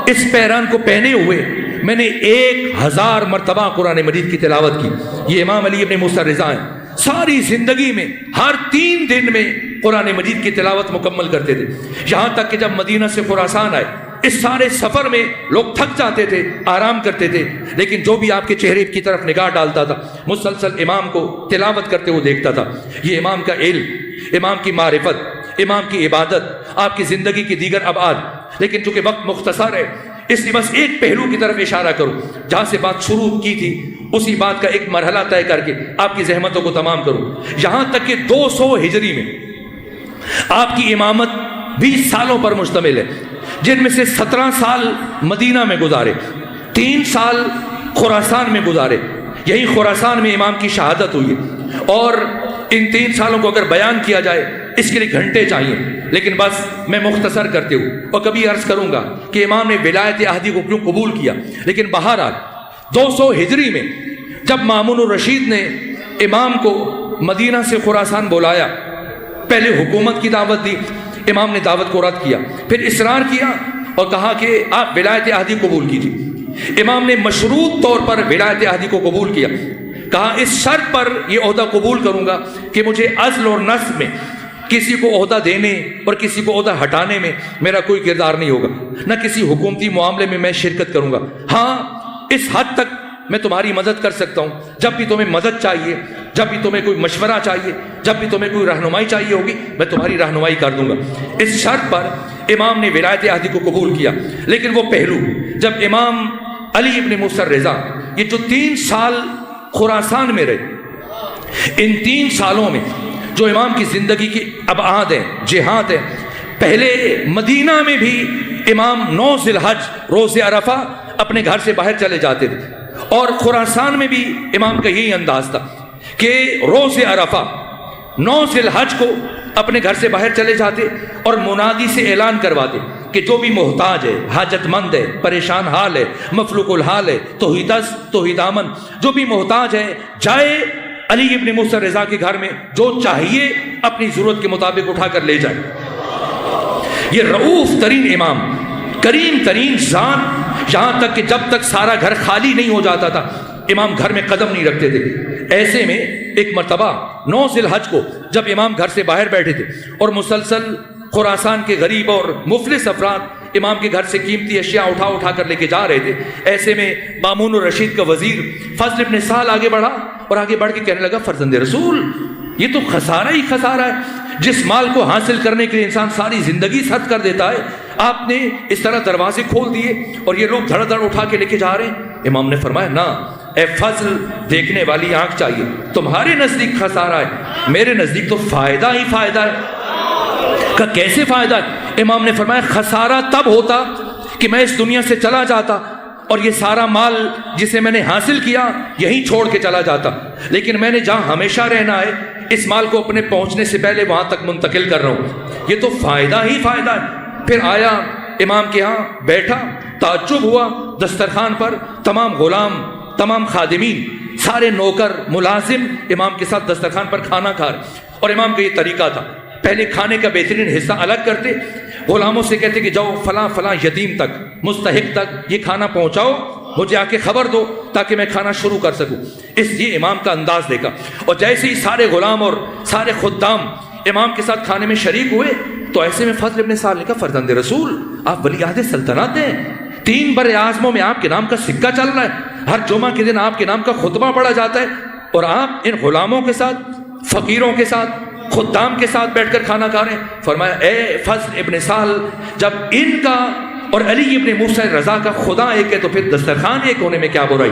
اس پیرہن کو پہنے ہوئے میں نے 1000 مرتبہ قرآن مجید کی تلاوت کی۔ یہ امام علی ابن موسیٰ رضا ہیں، ساری زندگی میں ہر 3 دن میں قرآن مجید کی تلاوت مکمل کرتے تھے، یہاں تک کہ جب مدینہ سے خراسان آئے اس سارے سفر میں لوگ تھک جاتے تھے، آرام کرتے تھے، لیکن جو بھی آپ کے چہرے کی طرف نگاہ ڈالتا تھا مسلسل امام کو تلاوت کرتے ہوئے دیکھتا تھا۔ یہ امام کا علم، امام کی معرفت، امام کی عبادت، آپ کی زندگی کی دیگر ابعاد، لیکن چونکہ وقت مختصر ہے اس لیے بس ایک پہلو کی طرف اشارہ کروں، جہاں سے بات شروع کی تھی اسی بات کا ایک مرحلہ طے کر کے آپ کی زحمتوں کو تمام کروں۔ یہاں تک کہ 200 ہجری میں آپ کی امامت 20 سالوں پر مشتمل ہے، جن میں سے 17 سال مدینہ میں گزارے، 3 سال خراسان میں گزارے، یہی خراسان میں امام کی شہادت ہوئی ہے، اور ان 3 سالوں کو اگر بیان کیا جائے اس کے لیے گھنٹے چاہیے، لیکن بس میں مختصر کرتے ہوں، اور کبھی عرض کروں گا کہ امام نے ولایت عہدی کو کیوں قبول کیا۔ لیکن بہرحال 200 ہجری میں جب مامون الرشید نے امام کو مدینہ سے خراسان بلایا، پہلے حکومت کی دعوت دی، امام نے دعوت کو رد کیا، پھر اصرار کیا اور کہا کہ آپ ولایت عہدی قبول کیجیے۔ امام نے مشروط طور پر ولایت عہدی کو قبول کیا، کہا اس شرط پر یہ عہدہ قبول کروں گا کہ مجھے عزل اور نصب میں کسی کو عہدہ دینے اور کسی کو عہدہ ہٹانے میں میرا کوئی کردار نہیں ہوگا، نہ کسی حکومتی معاملے میں میں شرکت کروں گا، ہاں اس حد تک میں تمہاری مدد کر سکتا ہوں، جب بھی تمہیں مدد چاہیے، جب بھی تمہیں کوئی مشورہ چاہیے، جب بھی تمہیں کوئی رہنمائی چاہیے ہوگی میں تمہاری رہنمائی کر دوں گا۔ اس شرط پر امام نے ولایت عہدی کو قبول کیا۔ لیکن وہ پہلو جب امام علی ابن موسیٰ رضا یہ جو 3 سال خراسان میں رہے، ان 3 سالوں میں جو امام کی زندگی کی ابعاد ہیں، جہاد ہیں، پہلے مدینہ میں بھی امام 9 ذی الحج روز عرفہ اپنے گھر سے باہر چلے جاتے تھے، اور خراسان میں بھی امام کا یہی انداز تھا کہ روز عرفہ 9 ذی الحج کو اپنے گھر سے باہر چلے جاتے اور منادی سے اعلان کرواتے کہ جو بھی محتاج ہے، حاجت مند ہے، پریشان حال ہے، مفلوق الحال ہے، توحید دست توحید آمن، جو بھی محتاج ہے جائے علی ابن موسیٰ رضا کے گھر میں، جو چاہیے اپنی ضرورت کے مطابق اٹھا کر لے جائے۔ یہ رؤوف ترین امام، کریم ترین ذات، یہاں تک کہ جب تک سارا گھر خالی نہیں ہو جاتا تھا امام گھر میں قدم نہیں رکھتے تھے۔ ایسے میں ایک مرتبہ 9 ذی الحج کو جب امام گھر سے باہر بیٹھے تھے اور مسلسل خراسان کے غریب اور مفلس افراد امام کے گھر سے قیمتی اشیاء اٹھا کر لے کے جا رہے تھے، ایسے میں مامون الرشید کا وزیر فضل ابن سہل آگے بڑھا اور آگے بڑھ کے کہنے لگا، فرزند رسول یہ تو خسارہ ہی خسارہ ہے، جس مال کو حاصل کرنے کے لیے انسان ساری زندگی صرف کر دیتا ہے، آپ نے اس طرح دروازے کھول دیے اور یہ لوگ دھڑ دھڑ اٹھا کے لے کے جا رہے ہیں۔ امام نے فرمایا، نہ اے فضل، دیکھنے والی آنکھ چاہیے، تمہارے نزدیک خسارہ ہے، میرے نزدیک تو فائدہ ہی فائدہ ہے۔ کہ کیسے فائدہ ہے؟ امام نے فرمایا، خسارہ تب ہوتا کہ میں اس دنیا سے چلا جاتا اور یہ سارا مال جسے میں نے حاصل کیا یہیں چھوڑ کے چلا جاتا، لیکن میں نے جہاں ہمیشہ رہنا ہے اس مال کو اپنے پہنچنے سے پہلے وہاں تک منتقل کر رہا ہوں، یہ تو فائدہ ہی فائدہ ہے۔ پھر آیا امام کے ہاں بیٹھا، تعجب ہوا، دسترخوان پر تمام غلام، تمام خادمین، سارے نوکر ملازم امام کے ساتھ دسترخوان پر کھانا کھا رہے، اور امام کا یہ طریقہ تھا پہلے کھانے کا بہترین حصہ الگ کرتے، غلاموں سے کہتے کہ جاؤ فلاں فلاں یتیم تک، مستحق تک یہ کھانا پہنچاؤ، مجھے آ کے خبر دو تاکہ میں کھانا شروع کر سکوں. یہ امام کا انداز دیکھا. اور جیسے ہی سارے غلام اور سارے خدام امام کے ساتھ کھانے میں شریک ہوئے تو ایسے میں فضل ابن سہل نے کہا فرزند رسول آپ ولی عہد سلطنت ہیں، 3 بر اعظموں میں آپ کے نام کا سکہ چل رہا ہے، ہر جمعہ کے دن آپ کے نام کا خطبہ پڑھا جاتا ہے، اور آپ ان غلاموں کے ساتھ، فقیروں کے ساتھ، خدام کے ساتھ بیٹھ کر کھانا کھا رہے ہیں. فرمایا اے فضل ابن سہل، جب ان کا اور علی ابن موسیٰ رضا کا خدا ایک ہے تو پھر دسترخوان ایک ہونے میں کیا برائی.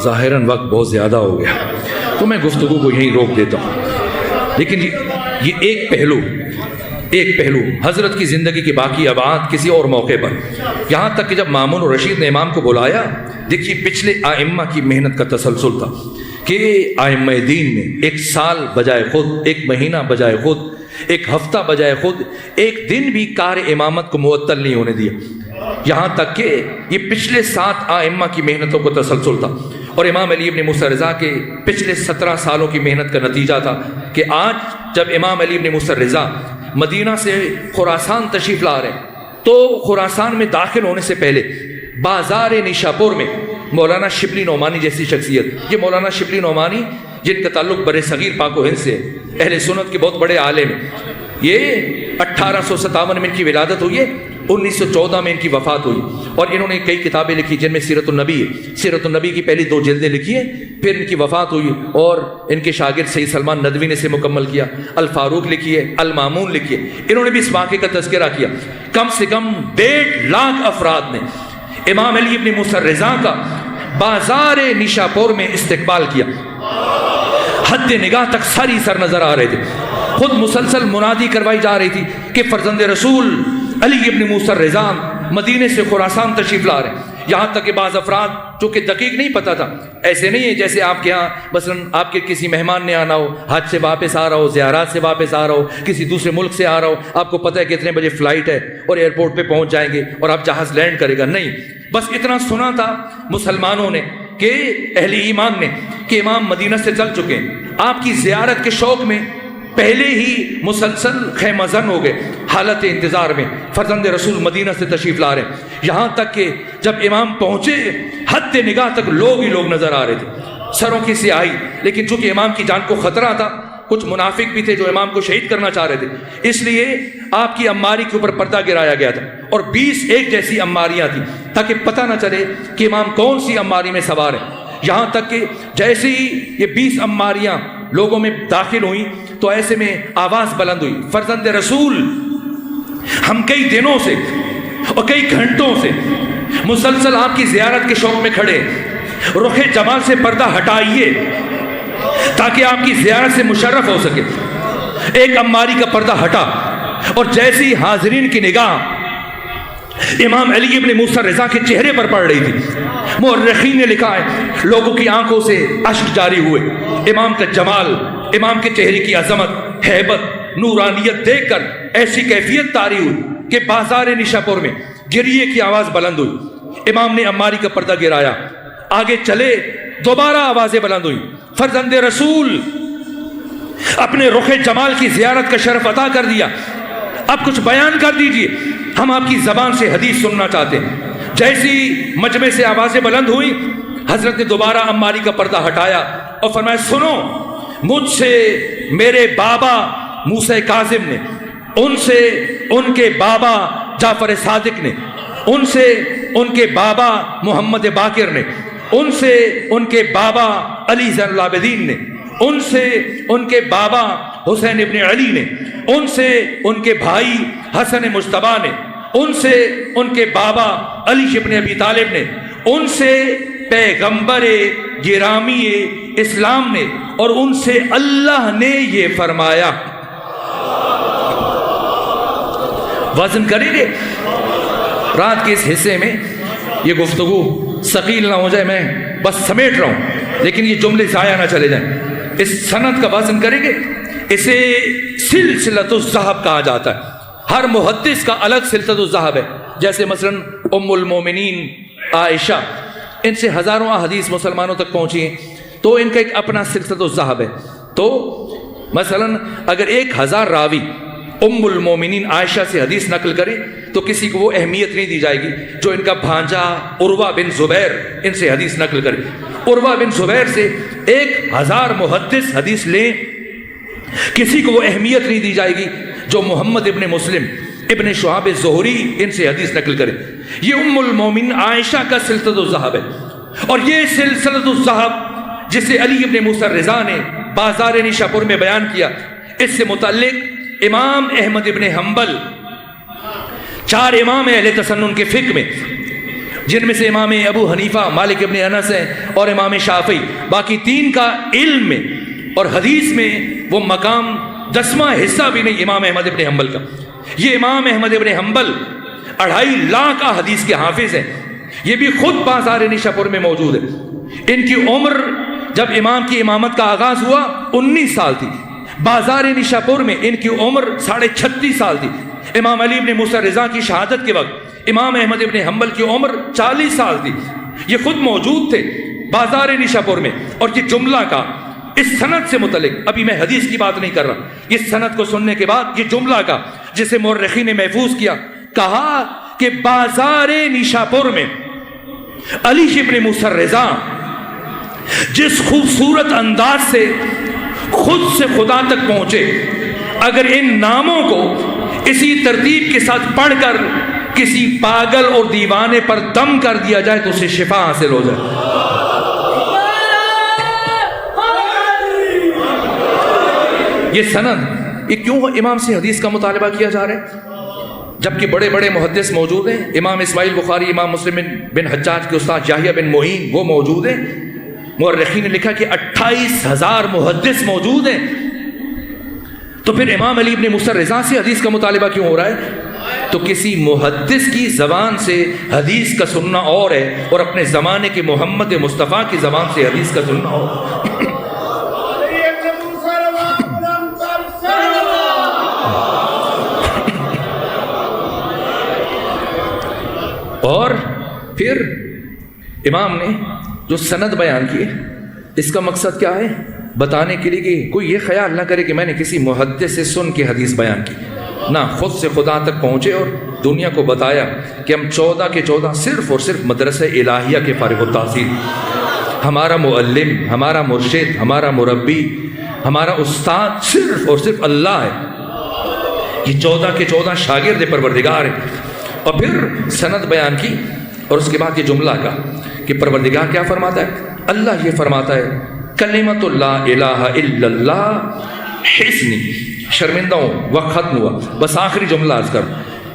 ظاہراً وقت بہت زیادہ ہو گیا تو میں گفتگو کو یہیں روک دیتا ہوں، لیکن یہ ایک پہلو حضرت کی زندگی کی باقی ابعاد کسی اور موقع پر. یہاں تک کہ جب مامون اور رشید نے امام کو بلایا، دیکھیے پچھلے آئمہ کی محنت کا تسلسل تھا کہ آئمہ دین نے 1 سال بجائے خود، 1 مہینہ بجائے خود، 1 ہفتہ بجائے خود، 1 دن بھی کار امامت کو معطل نہیں ہونے دیا. یہاں تک کہ یہ پچھلے 7 آئمہ کی محنتوں کو تسلسل تھا، اور امام علی ابن موسیٰ رضا کے پچھلے 17 سالوں کی محنت کا نتیجہ تھا کہ آج جب امام علی ابن موسیٰ رضا مدینہ سے خراسان تشریف لا رہے ہیں تو خراسان میں داخل ہونے سے پہلے بازار نیشاپور میں مولانا شبلی نعمانی جیسی شخصیت، یہ مولانا شبلی نعمانی جن کا تعلق بر صغیر پاک و ہند سے، اہل سنت کے بہت بڑے عالم ہیں، یہ 1857 میں ان کی ولادت ہوئی ہے، 1914 میں ان کی وفات ہوئی، اور انہوں نے کئی کتابیں لکھی جن میں سیرت النبی ہے. سیرت النبی کی پہلی 2 جلدیں لکھی ہیں، پھر ان کی وفات ہوئی اور ان کے شاگرد سید سلمان ندوی نے اسے مکمل کیا. الفاروق لکھی ہے، المامون لکھی ہے. انہوں نے بھی اس واقعے کا تذکرہ کیا. کم سے کم 1.5 لاکھ افراد نے امام علی ابن موسیٰ رضا کا بازار نیشاپور میں استقبال کیا. حد نگاہ تک ساری سر نظر آ رہے تھے. خود مسلسل منادی کروائی جا رہی تھی کہ فرزند رسول علی ابن موسیٰ رضا مدینے سے خراسان تشریف لا رہے ہیں. یہاں تک کہ بعض افراد جو کہ دقیق نہیں پتا تھا، ایسے نہیں ہے جیسے آپ کے ہاں مثلاً آپ کے کسی مہمان نے آنا ہو، حج سے واپس آ رہا ہو، زیارات سے واپس آ رہا ہو، کسی دوسرے ملک سے آ رہا ہو، آپ کو پتہ ہے کہ اتنے بجے فلائٹ ہے اور ایئرپورٹ پہ پہنچ جائیں گے اور آپ جہاز لینڈ کرے گا. نہیں، بس اتنا سنا تھا مسلمانوں نے کہ اہل ایمان نے کہ امام مدینہ سے چل چکے ہیں. آپ کی زیارت کے شوق میں پہلے ہی مسلسل خیمہ زن ہو گئے، حالت انتظار میں فرزند رسول مدینہ سے تشریف لا رہے ہیں. یہاں تک کہ جب امام پہنچے حد نگاہ تک لوگ ہی لوگ نظر آ رہے تھے، سروں کی سیاہی. لیکن چونکہ امام کی جان کو خطرہ تھا، کچھ منافق بھی تھے جو امام کو شہید کرنا چاہ رہے تھے، اس لیے آپ کی عماری کے اوپر پردہ گرایا گیا تھا اور 20 ایک جیسی عماریاں تھیں تاکہ پتہ نہ چلے کہ امام کون سی عماری میں سوار ہیں. یہاں تک کہ جیسے ہی یہ 20 عماریاں لوگوں میں داخل ہوئیں تو ایسے میں آواز بلند ہوئی، فرزند رسول ہم کئی دنوں سے اور کئی گھنٹوں سے مسلسل آپ کی زیارت کے شوق میں کھڑے، رخ جمال سے پردہ ہٹائیے تاکہ آپ کی زیارت سے مشرف ہو سکے. ایک عماری کا پردہ ہٹا اور جیسی حاضرین کی نگاہ امام علی ابن موسیٰ رضا کے چہرے پر پڑ رہی تھی، مورخین نے لکھا ہے لوگوں کی آنکھوں سے اشک جاری ہوئے. امام کا جمال، امام کے چہرے کی عظمت، ہیبت، نورانیت دیکھ کر ایسی کیفیت طاری ہوئی کہ بازار نیشاپور میں گریے کی آواز بلند ہوئی. امام نے عماری کا پردہ گرایا، آگے چلے، دوبارہ آوازیں بلند ہوئی، فرزند رسول اپنے رخ جمال کی زیارت کا شرف عطا کر دیا، اب کچھ بیان کر دیجئے، ہم آپ کی زبان سے حدیث سننا چاہتے ہیں. جیسی مجمع سے آوازیں بلند ہوئی، حضرت نے دوبارہ عماری کا پردہ ہٹایا اور فرمایا سنو، مجھ سے میرے بابا موسیٰ کاظم نے، ان سے ان کے بابا جعفر صادق نے، ان سے ان کے بابا محمد باقر نے، ان سے ان کے بابا علی زین العابدین نے، ان سے ان کے بابا حسین ابن علی نے، ان سے ان کے بھائی حسن مجتبیٰ نے، ان سے ان کے بابا علی ابن ابی طالب نے، ان سے پیغمبر گرامی اسلام نے، اور ان سے اللہ نے یہ فرمایا. وزن کریں گے رات کے اس حصے میں یہ گفتگو ثقیل نہ ہو جائے، میں بس سمیٹ رہا ہوں، لیکن یہ جملے ضائع نہ چلے جائیں۔ اس سند کا وزن کریں گے، اسے سلسلۃ الذہب کہا جاتا ہے۔ ہر محدث کا الگ سلسلۃ الذہب ہے، جیسے مثلا ام المومنین عائشہ، ان سے ہزاروں احادیث مسلمانوں تک پہنچی ہیں، تو ان کا ایک اپنا سلسلۃ الذہب ہے۔ تو مثلا اگر 1000 راوی ام المومنین عائشہ سے حدیث نقل کرے تو کسی کو وہ اہمیت نہیں دی جائے گی جو ان کا بھانجا عروہ بن زبیر ان سے حدیث نقل کرے۔ عروہ بن زبیر سے 1000 محدث حدیث لیں، کسی کو وہ اہمیت نہیں دی جائے گی جو محمد ابن مسلم ابن شہاب زہری ان سے حدیث نقل کرے۔ یہ ام المومنین عائشہ کا سلسلۃ الذہب ہے، اور یہ سلسلۃ الذہب جسے علی ابن موسیٰ رضا نے بازار نیشاپور میں بیان کیا، اس سے متعلق امام احمد ابن حنبل، 4 امام اہل تسنن کے فقہ میں، جن میں سے امام ابو حنیفہ مالک ابن انس ہیں اور امام شافعی، باقی 3 کا علم میں اور حدیث میں وہ مقام 10واں حصہ بھی نہیں امام احمد ابن حنبل کا۔ یہ امام احمد ابن حنبل 2.5 لاکھ حدیث کے حافظ ہیں، یہ بھی خود بازار نیشاپور میں موجود ہے۔ ان کی عمر جب امام کی امامت کا آغاز ہوا 19 سال تھی، بازار نیشاپور میں ان کی عمر 36.5 سال تھی۔ امام علی ابن موسیٰ رضا کی شہادت کے وقت امام احمد ابن حنبل کی عمر 40 سال تھی، یہ خود موجود تھے بازار نیشاپور میں۔ اور یہ جملہ کا اس سند سے متعلق، ابھی میں حدیث کی بات نہیں کر رہا، اس سند کو سننے کے بعد یہ جملہ کا جسے مورخین نے محفوظ کیا، کہا کہ بازار نیشاپور میں علی ابن موسیٰ رضا جس خوبصورت انداز سے خود سے خدا تک پہنچے، اگر ان ناموں کو اسی ترتیب کے ساتھ پڑھ کر کسی پاگل اور دیوانے پر دم کر دیا جائے تو اسے شفا حاصل ہو جائے۔ یہ سند، یہ کیوں امام سے حدیث کا مطالبہ کیا جا رہا ہے جبکہ بڑے بڑے محدث موجود ہیں؟ امام اسماعیل بخاری، امام مسلم بن حجاج کے استاد یحییٰ بن معین وہ موجود ہیں۔ مورخین نے لکھا کہ 28,000 محدث موجود ہیں، تو پھر امام علی ابن موسیٰ رضا سے حدیث کا مطالبہ کیوں ہو رہا ہے؟ تو کسی محدث کی زبان سے حدیث کا سننا اور ہے، اور اپنے زمانے کے محمد مصطفیٰ کی زبان سے حدیث کا سننا اور۔ اور پھر امام نے جو سند بیان کی، اس کا مقصد کیا ہے؟ بتانے کے لیے کہ کوئی یہ خیال نہ کرے کہ میں نے کسی محدث سے سن کے حدیث بیان کی، نہ، خود سے خدا تک پہنچے اور دنیا کو بتایا کہ ہم 14 کے 14 صرف اور صرف مدرسہ الہیہ کے فارغ التحصیل، ہمارا معلم، ہمارا مرشد، ہمارا مربی، ہمارا استاد صرف اور صرف اللہ ہے۔ یہ 14 کے 14 شاگرد پروردگار ہیں۔ اور پھر سند بیان کی، اور اس کے بعد یہ جملہ کا کہ پروردگار کیا فرماتا ہے؟ اللہ یہ فرماتا ہے کلمۃ لا الہ الا اللہ حسنی، شرمندہ ہوں، وقت ختم ہوا، بس آخری جملہ عرض کر،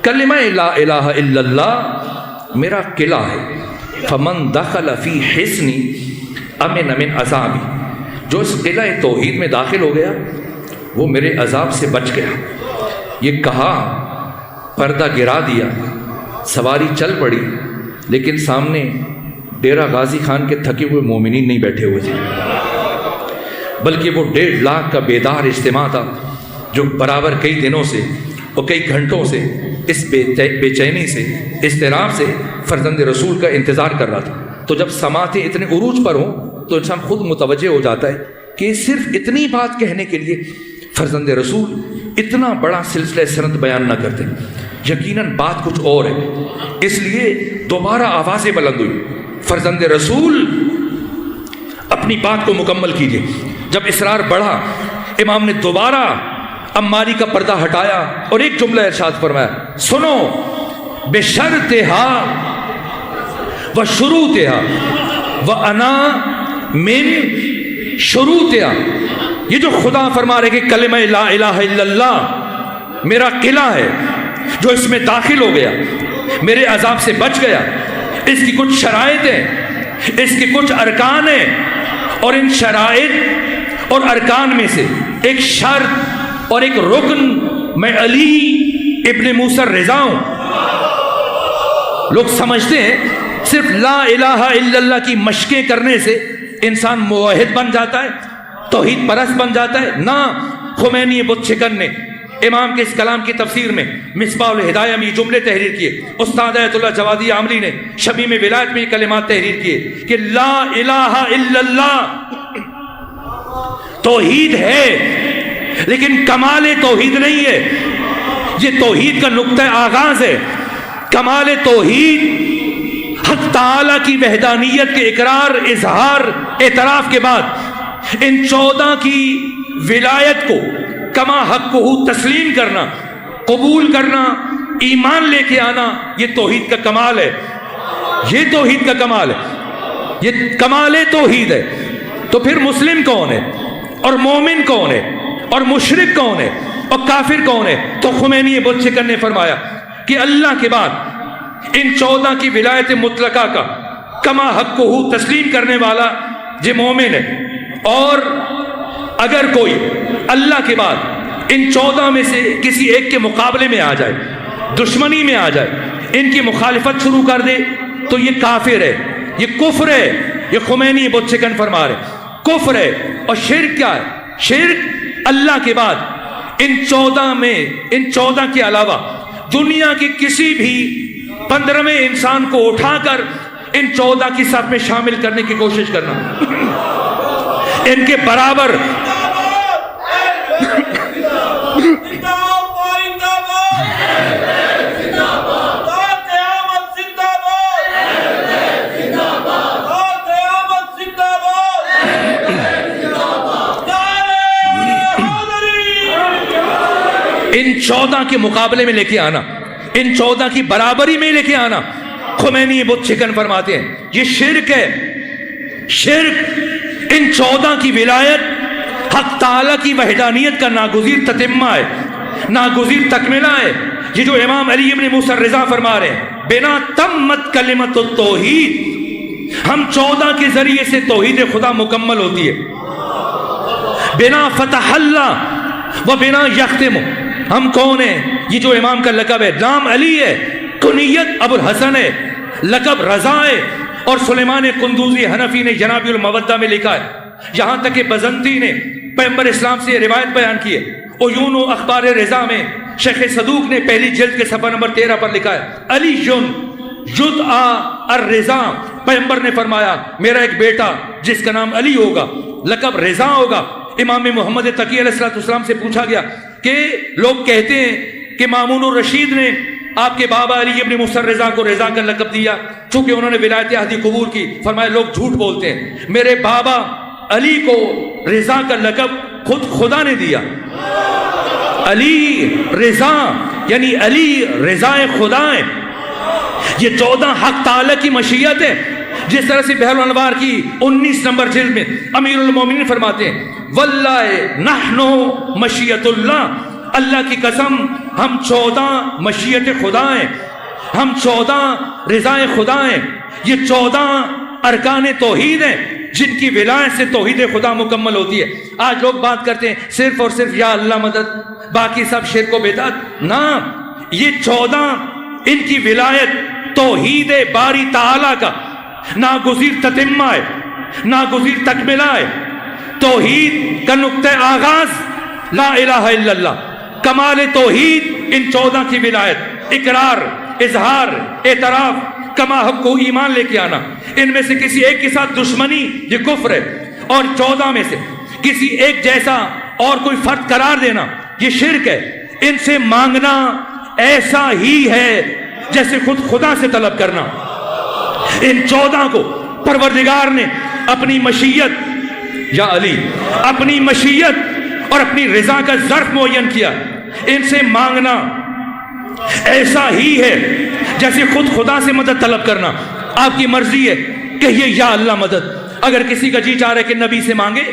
کلمہ لا الہ الا اللہ میرا قلعہ ہے، فمن دخل فی حسنی امن من عذابی، جو اس قلعہ توحید میں داخل ہو گیا وہ میرے عذاب سے بچ گیا۔ یہ کہا، پردہ گرا دیا، سواری چل پڑی، لیکن سامنے ڈیرہ غازی خان کے تھکے ہوئے مومنین نہیں بیٹھے ہوئے تھے، بلکہ وہ 1.5 لاکھ کا بیدار اجتماع تھا جو برابر کئی دنوں سے اور کئی گھنٹوں سے اس بے چینی سے، اضطراب سے فرزند رسول کا انتظار کر رہا تھا۔ تو جب سماعتیں اتنے عروج پر ہوں تو انسان خود متوجہ ہو جاتا ہے کہ صرف اتنی بات کہنے کے لیے فرزند رسول اتنا بڑا سلسلہ سند بیان نہ کرتے، یقیناً بات کچھ اور ہے۔ اس لیے دوبارہ آوازیں بلند ہوئی، فرزند رسول اپنی بات کو مکمل کیجیے۔ جب اصرار بڑھا، امام نے دوبارہ عماری کا پردہ ہٹایا اور ایک جملہ ارشاد فرمایا، سنو، بشرطہا و شروطہا و انا من شروطہا، یہ جو خدا فرما رہے کہ کلمہ لا الہ الا اللہ میرا قلعہ ہے، جو اس میں داخل ہو گیا میرے عذاب سے بچ گیا، اس کی کچھ شرائط ہیں، اس کے کچھ ارکان ہیں، اور ان شرائط اور ارکان میں سے ایک شرط اور ایک رکن میں علی ابن موسیٰ رضا ہوں۔ لوگ سمجھتے ہیں صرف لا الہ الا اللہ کی مشقیں کرنے سے انسان موحد بن جاتا ہے، توحید پرست بن جاتا ہے۔ نہ، خمینی بت شکن نے امام کے اس کلام کی تفسیر میں مصباح الہدایہ میں یہ جملے تحریر کیے، استاد آیت اللہ جوادی عاملی نے شمیم ولایت میں یہ کلمات تحریر کیے کہ لا الہ الا اللہ توحید ہے لیکن کمال توحید نہیں ہے، یہ توحید کا نقطہ آغاز ہے۔ کمال توحید حق تعالی کی وحدانیت کے اقرار، اظہار، اعتراف کے بعد ان 14 کی ولایت کو کما حق کو تسلیم کرنا، قبول کرنا، ایمان لے کے آنا، یہ توحید کا کمال ہے، یہ توحید کا کمال ہے، یہ کمال توحید ہے۔ تو پھر مسلم کون ہے اور مومن کون ہے اور مشرک کون ہے اور کافر کون ہے؟ تو خمینی بت شکن نے فرمایا کہ اللہ کے بعد ان 14 کی ولایت مطلقہ کا کما حق کو تسلیم کرنے والا یہ مومن ہے، اور اگر کوئی اللہ کے بعد ان 14 میں سے کسی ایک کے مقابلے میں آ جائے، دشمنی میں آ جائے، ان کی مخالفت شروع کر دے تو یہ کافر ہے، یہ کفر ہے۔ یہ خمینی بت شکن فرما رہے کفر ہے۔ اور شرک کیا ہے؟ شرک اللہ کے بعد ان 14 میں، ان 14 کے علاوہ دنیا کے کسی بھی 15ویں انسان کو اٹھا کر ان 14 کی صف میں شامل کرنے کی کوشش کرنا، ان کے برابر ان 14 کے مقابلے میں لے کے آنا، ان 14 کی برابری میں لے کے آنا، خمینی بت شکن فرماتے ہیں یہ شرک ہے۔ شرک ان 14 کی ولایت حق تعالی کی وحدانیت کا ناگزیر تتمہ ہے، ناگزیر تکملہ ہے۔ یہ جو امام علی ابن موسیٰ الرضا فرما رہے ہیں بنا تمت کلمت التوحید، ہم 14 کے ذریعے سے توحید خدا مکمل ہوتی ہے۔ بنا فتح اللہ و بنا یختم، ہم کون ہیں؟ یہ جو امام کا لقب ہے، نام علی ہے، کنیت ابو الحسن ہے، لقب رضا ہے، اور سلیمان قندوزی حنفی نے جناب المودہ میں لکھا ہے، یہاں تک کہ بزنطی نے پیغمبر اسلام سے روایت بیان کی ہے۔ عیون و اخبار رضا میں شیخ صدوق نے پہلی جلد کے صفحہ نمبر 13 پر لکھا ہے، علی یدعا الرضا، پیغمبر نے فرمایا میرا ایک بیٹا جس کا نام علی ہوگا، لقب رضا ہوگا۔ امام محمد تقی علیہ السلام سے پوچھا گیا کہ لوگ کہتے ہیں کہ مامون الرشید نے آپ کے بابا علی ابن موسیٰ الرضا کو رضا کا لقب دیا چونکہ انہوں نے ولایت عہدی قبول کی۔ فرمایا لوگ جھوٹ بولتے ہیں، میرے بابا علی کو رضا کا لقب خود خدا نے دیا۔ علی رضا یعنی علی رضا خدا ہے۔ یہ 14 حق تعالی کی مشیت ہے۔ جس طرح سے بحر الانوار کی 19 نمبر جلد میں امیر المومنین فرماتے ہیں واللہ نحن مشیت اللہ، اللہ کی قسم ہم 14 مشیت خدا ہیں، ہم 14 رضا خدا ہیں۔ یہ 14 ارکان توحید ہیں جن کی ولایت سے توحید خدا مکمل ہوتی ہے۔ آج لوگ بات کرتے ہیں صرف اور صرف یا اللہ مدد، باقی سب شرک و بدعت۔ نہ، یہ 14 ان کی ولایت توحید باری تعالی کا ناگزیر تتمہ ہے، ناگزیر تکملہ ہے۔ توحید کا نقطہ آغاز لا الہ الا اللہ، کمال توحید ان 14 کی ولایت، اقرار، اظہار، اعتراف، کما حق کو ایمان لے کے آنا۔ ان میں سے کسی ایک کے ساتھ دشمنی یہ کفر ہے، اور 14 میں سے کسی ایک جیسا اور کوئی فرد قرار دینا یہ شرک ہے۔ ان سے مانگنا ایسا ہی ہے جیسے خود خدا سے طلب کرنا۔ ان 14 کو پروردگار نے اپنی مشیت یا علی، اپنی مشیت اور اپنی رضا کا ظرف معین کیا۔ ان سے مانگنا ایسا ہی ہے جیسے خود خدا سے مدد طلب کرنا۔ آپ کی مرضی ہے کہیے یا اللہ مدد، اگر کسی کا جی چاہ رہا ہے کہ نبی سے مانگے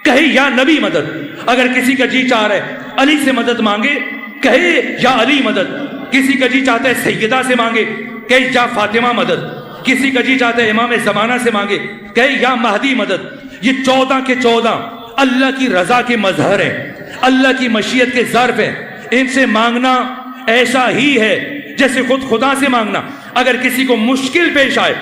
کہے یا نبی مدد، اگر کسی کا جی چاہ رہا ہے علی سے مدد مانگے کہے یا علی مدد، کسی کا جی چاہتا ہے سیدہ سے مانگے کہے یا فاطمہ مدد، کسی کا جی چاہتا ہے امام زمانہ سے مانگے کہے یا مہدی مدد۔ یہ 14 کے 14 اللہ کی رضا کے مظہر ہیں، اللہ کی مشیت کے ظرف ہیں۔ ان سے مانگنا ایسا ہی ہے جیسے خود خدا سے مانگنا۔ اگر کسی کو مشکل پیش آئے،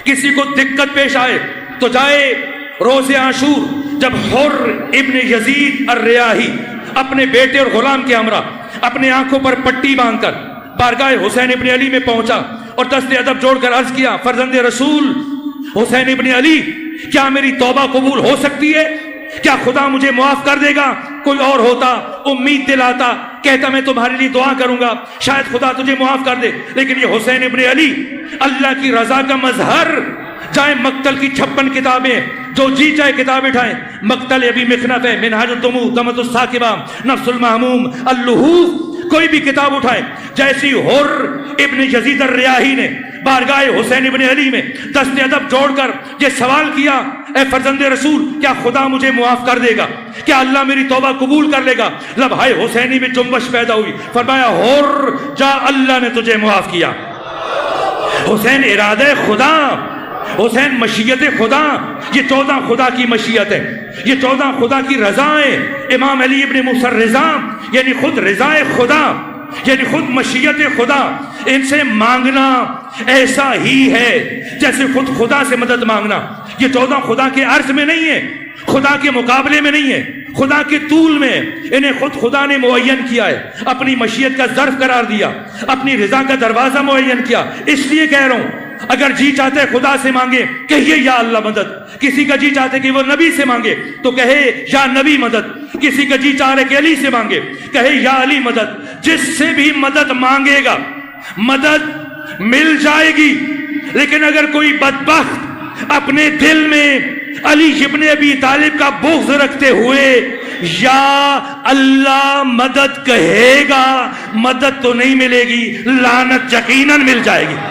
کسی کو دقت پیش آئے تو جائے روز عاشور، جب حر ابن یزید الریاحی اپنے بیٹے اور غلام کے ہمراہ اپنے آنکھوں پر پٹی باندھ کر بارگاہ حسین ابن علی میں پہنچا اور دست ادب جوڑ کر عرض کیا، فرزند رسول حسین ابن علی، کیا میری توبہ قبول ہو سکتی ہے؟ کیا خدا مجھے معاف کر دے گا؟ کوئی اور ہوتا امید دلاتا، کہتا میں تمہارے لیے دعا کروں گا، شاید خدا تجھے معاف کر دے، لیکن یہ حسین ابن علی اللہ کی رضا کا مظہر، چاہے مقتل کی 56 کتابیں، جو جی چاہے کتاب اٹھائیں، مقتل ابی مخنف ہے، منہاج الدموع، دمۃ الثاقبہ، نفس المہموم، اللحوف، کوئی بھی کتاب اٹھائیں، جیسی حر ابن یزید الریاحی نے بارگاہ حسین ابن علی میں دست ادب جوڑ کر یہ سوال کیا، اے فرزند رسول، کیا خدا مجھے معاف کر دے گا؟ کیا اللہ میری توبہ قبول کر لے گا؟ لبھائے حسینی میں جنبش پیدا ہوئی، فرمایا حر جا، اللہ نے تجھے معاف کیا۔ حسین ارادہ خدا، حسین مشیت خدا، یہ 14 خدا کی مشیت ہے، یہ 14 خدا کی رضا ہے۔ امام علی ابن موسیٰ الرضا یعنی خود رضا خدا، یعنی خود مشیت خدا، ان سے مانگنا ایسا ہی ہے جیسے خود خدا سے مدد مانگنا۔ یہ 14 خدا کے عرض میں نہیں ہے، خدا کے مقابلے میں نہیں ہے، خدا کے طول میں، انہیں خود خدا نے معین کیا ہے، اپنی مشیت کا ظرف قرار دیا، اپنی رضا کا دروازہ معین کیا۔ اس لیے کہہ رہا ہوں، اگر جی چاہتے خدا سے مانگے کہیے یا اللہ مدد، کسی کا جی چاہتے کہ وہ نبی سے مانگے تو کہے یا نبی مدد، کسی کا جی چاہ رہے کہ علی سے مانگے کہے یا علی مدد۔ جس سے بھی مدد مانگے گا مدد مل جائے گی، لیکن اگر کوئی بدبخت اپنے دل میں علی ابن ابی طالب کا بغض رکھتے ہوئے یا اللہ مدد کہے گا، مدد تو نہیں ملے گی، لعنت یقیناً مل جائے گی۔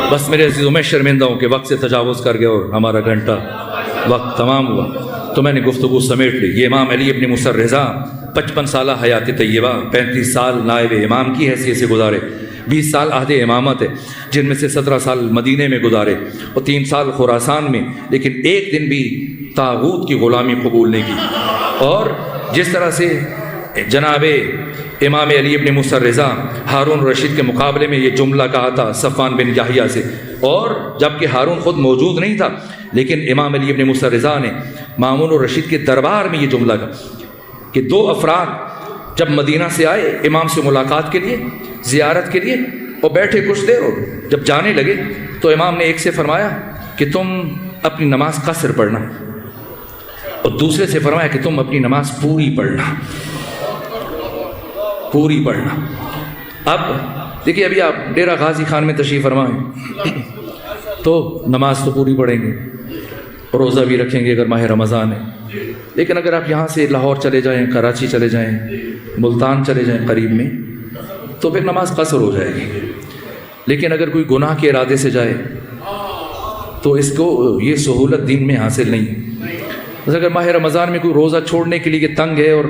بس میرے عزیزوں، میں شرمندہ ہوں کہ وقت سے تجاوز کر گیا اور ہمارا گھنٹہ وقت تمام ہوا، تو میں نے گفتگو سمیٹ لی۔ یہ امام علی ابن موسیٰ الرضا 55 سالہ حیات طیبہ، 35 سال نائب امام کی حیثیت سے گزارے، 20 سال عہد امامت ہے، جن میں سے 17 سال مدینے میں گزارے اور 3 سال خراسان میں، لیکن ایک دن بھی طاغوت کی غلامی قبول نہیں کی۔ اور جس طرح سے جناب امام علی ابن موسیٰ الرضا ہارون رشید کے مقابلے میں یہ جملہ کہا تھا صفوان بن یحییٰ سے، اور جبکہ ہارون خود موجود نہیں تھا، لیکن امام علی ابن موسیٰ الرضا نے مامون الرشید کے دربار میں یہ جملہ کہا کہ 2 افراد جب مدینہ سے آئے امام سے ملاقات کے لیے، زیارت کے لیے، اور بیٹھے کچھ دیر، اور جب جانے لگے تو امام نے ایک سے فرمایا کہ تم اپنی نماز قصر پڑھنا، اور دوسرے سے فرمایا کہ تم اپنی نماز پوری پڑھنا، پوری پڑھنا۔ اب دیکھیے، ابھی آپ ڈیرہ غازی خان میں تشریف فرمائیں تو نماز تو پوری پڑھیں گے، روزہ بھی رکھیں گے اگر ماہ رمضان ہے، لیکن اگر آپ یہاں سے لاہور چلے جائیں، کراچی چلے جائیں، ملتان چلے جائیں قریب میں، تو پھر نماز قصر ہو جائے گی۔ لیکن اگر کوئی گناہ کے ارادے سے جائے تو اس کو یہ سہولت دین میں حاصل نہیں ہے۔ بس اگر ماہ رمضان میں کوئی روزہ چھوڑنے کے لیے تنگ ہے اور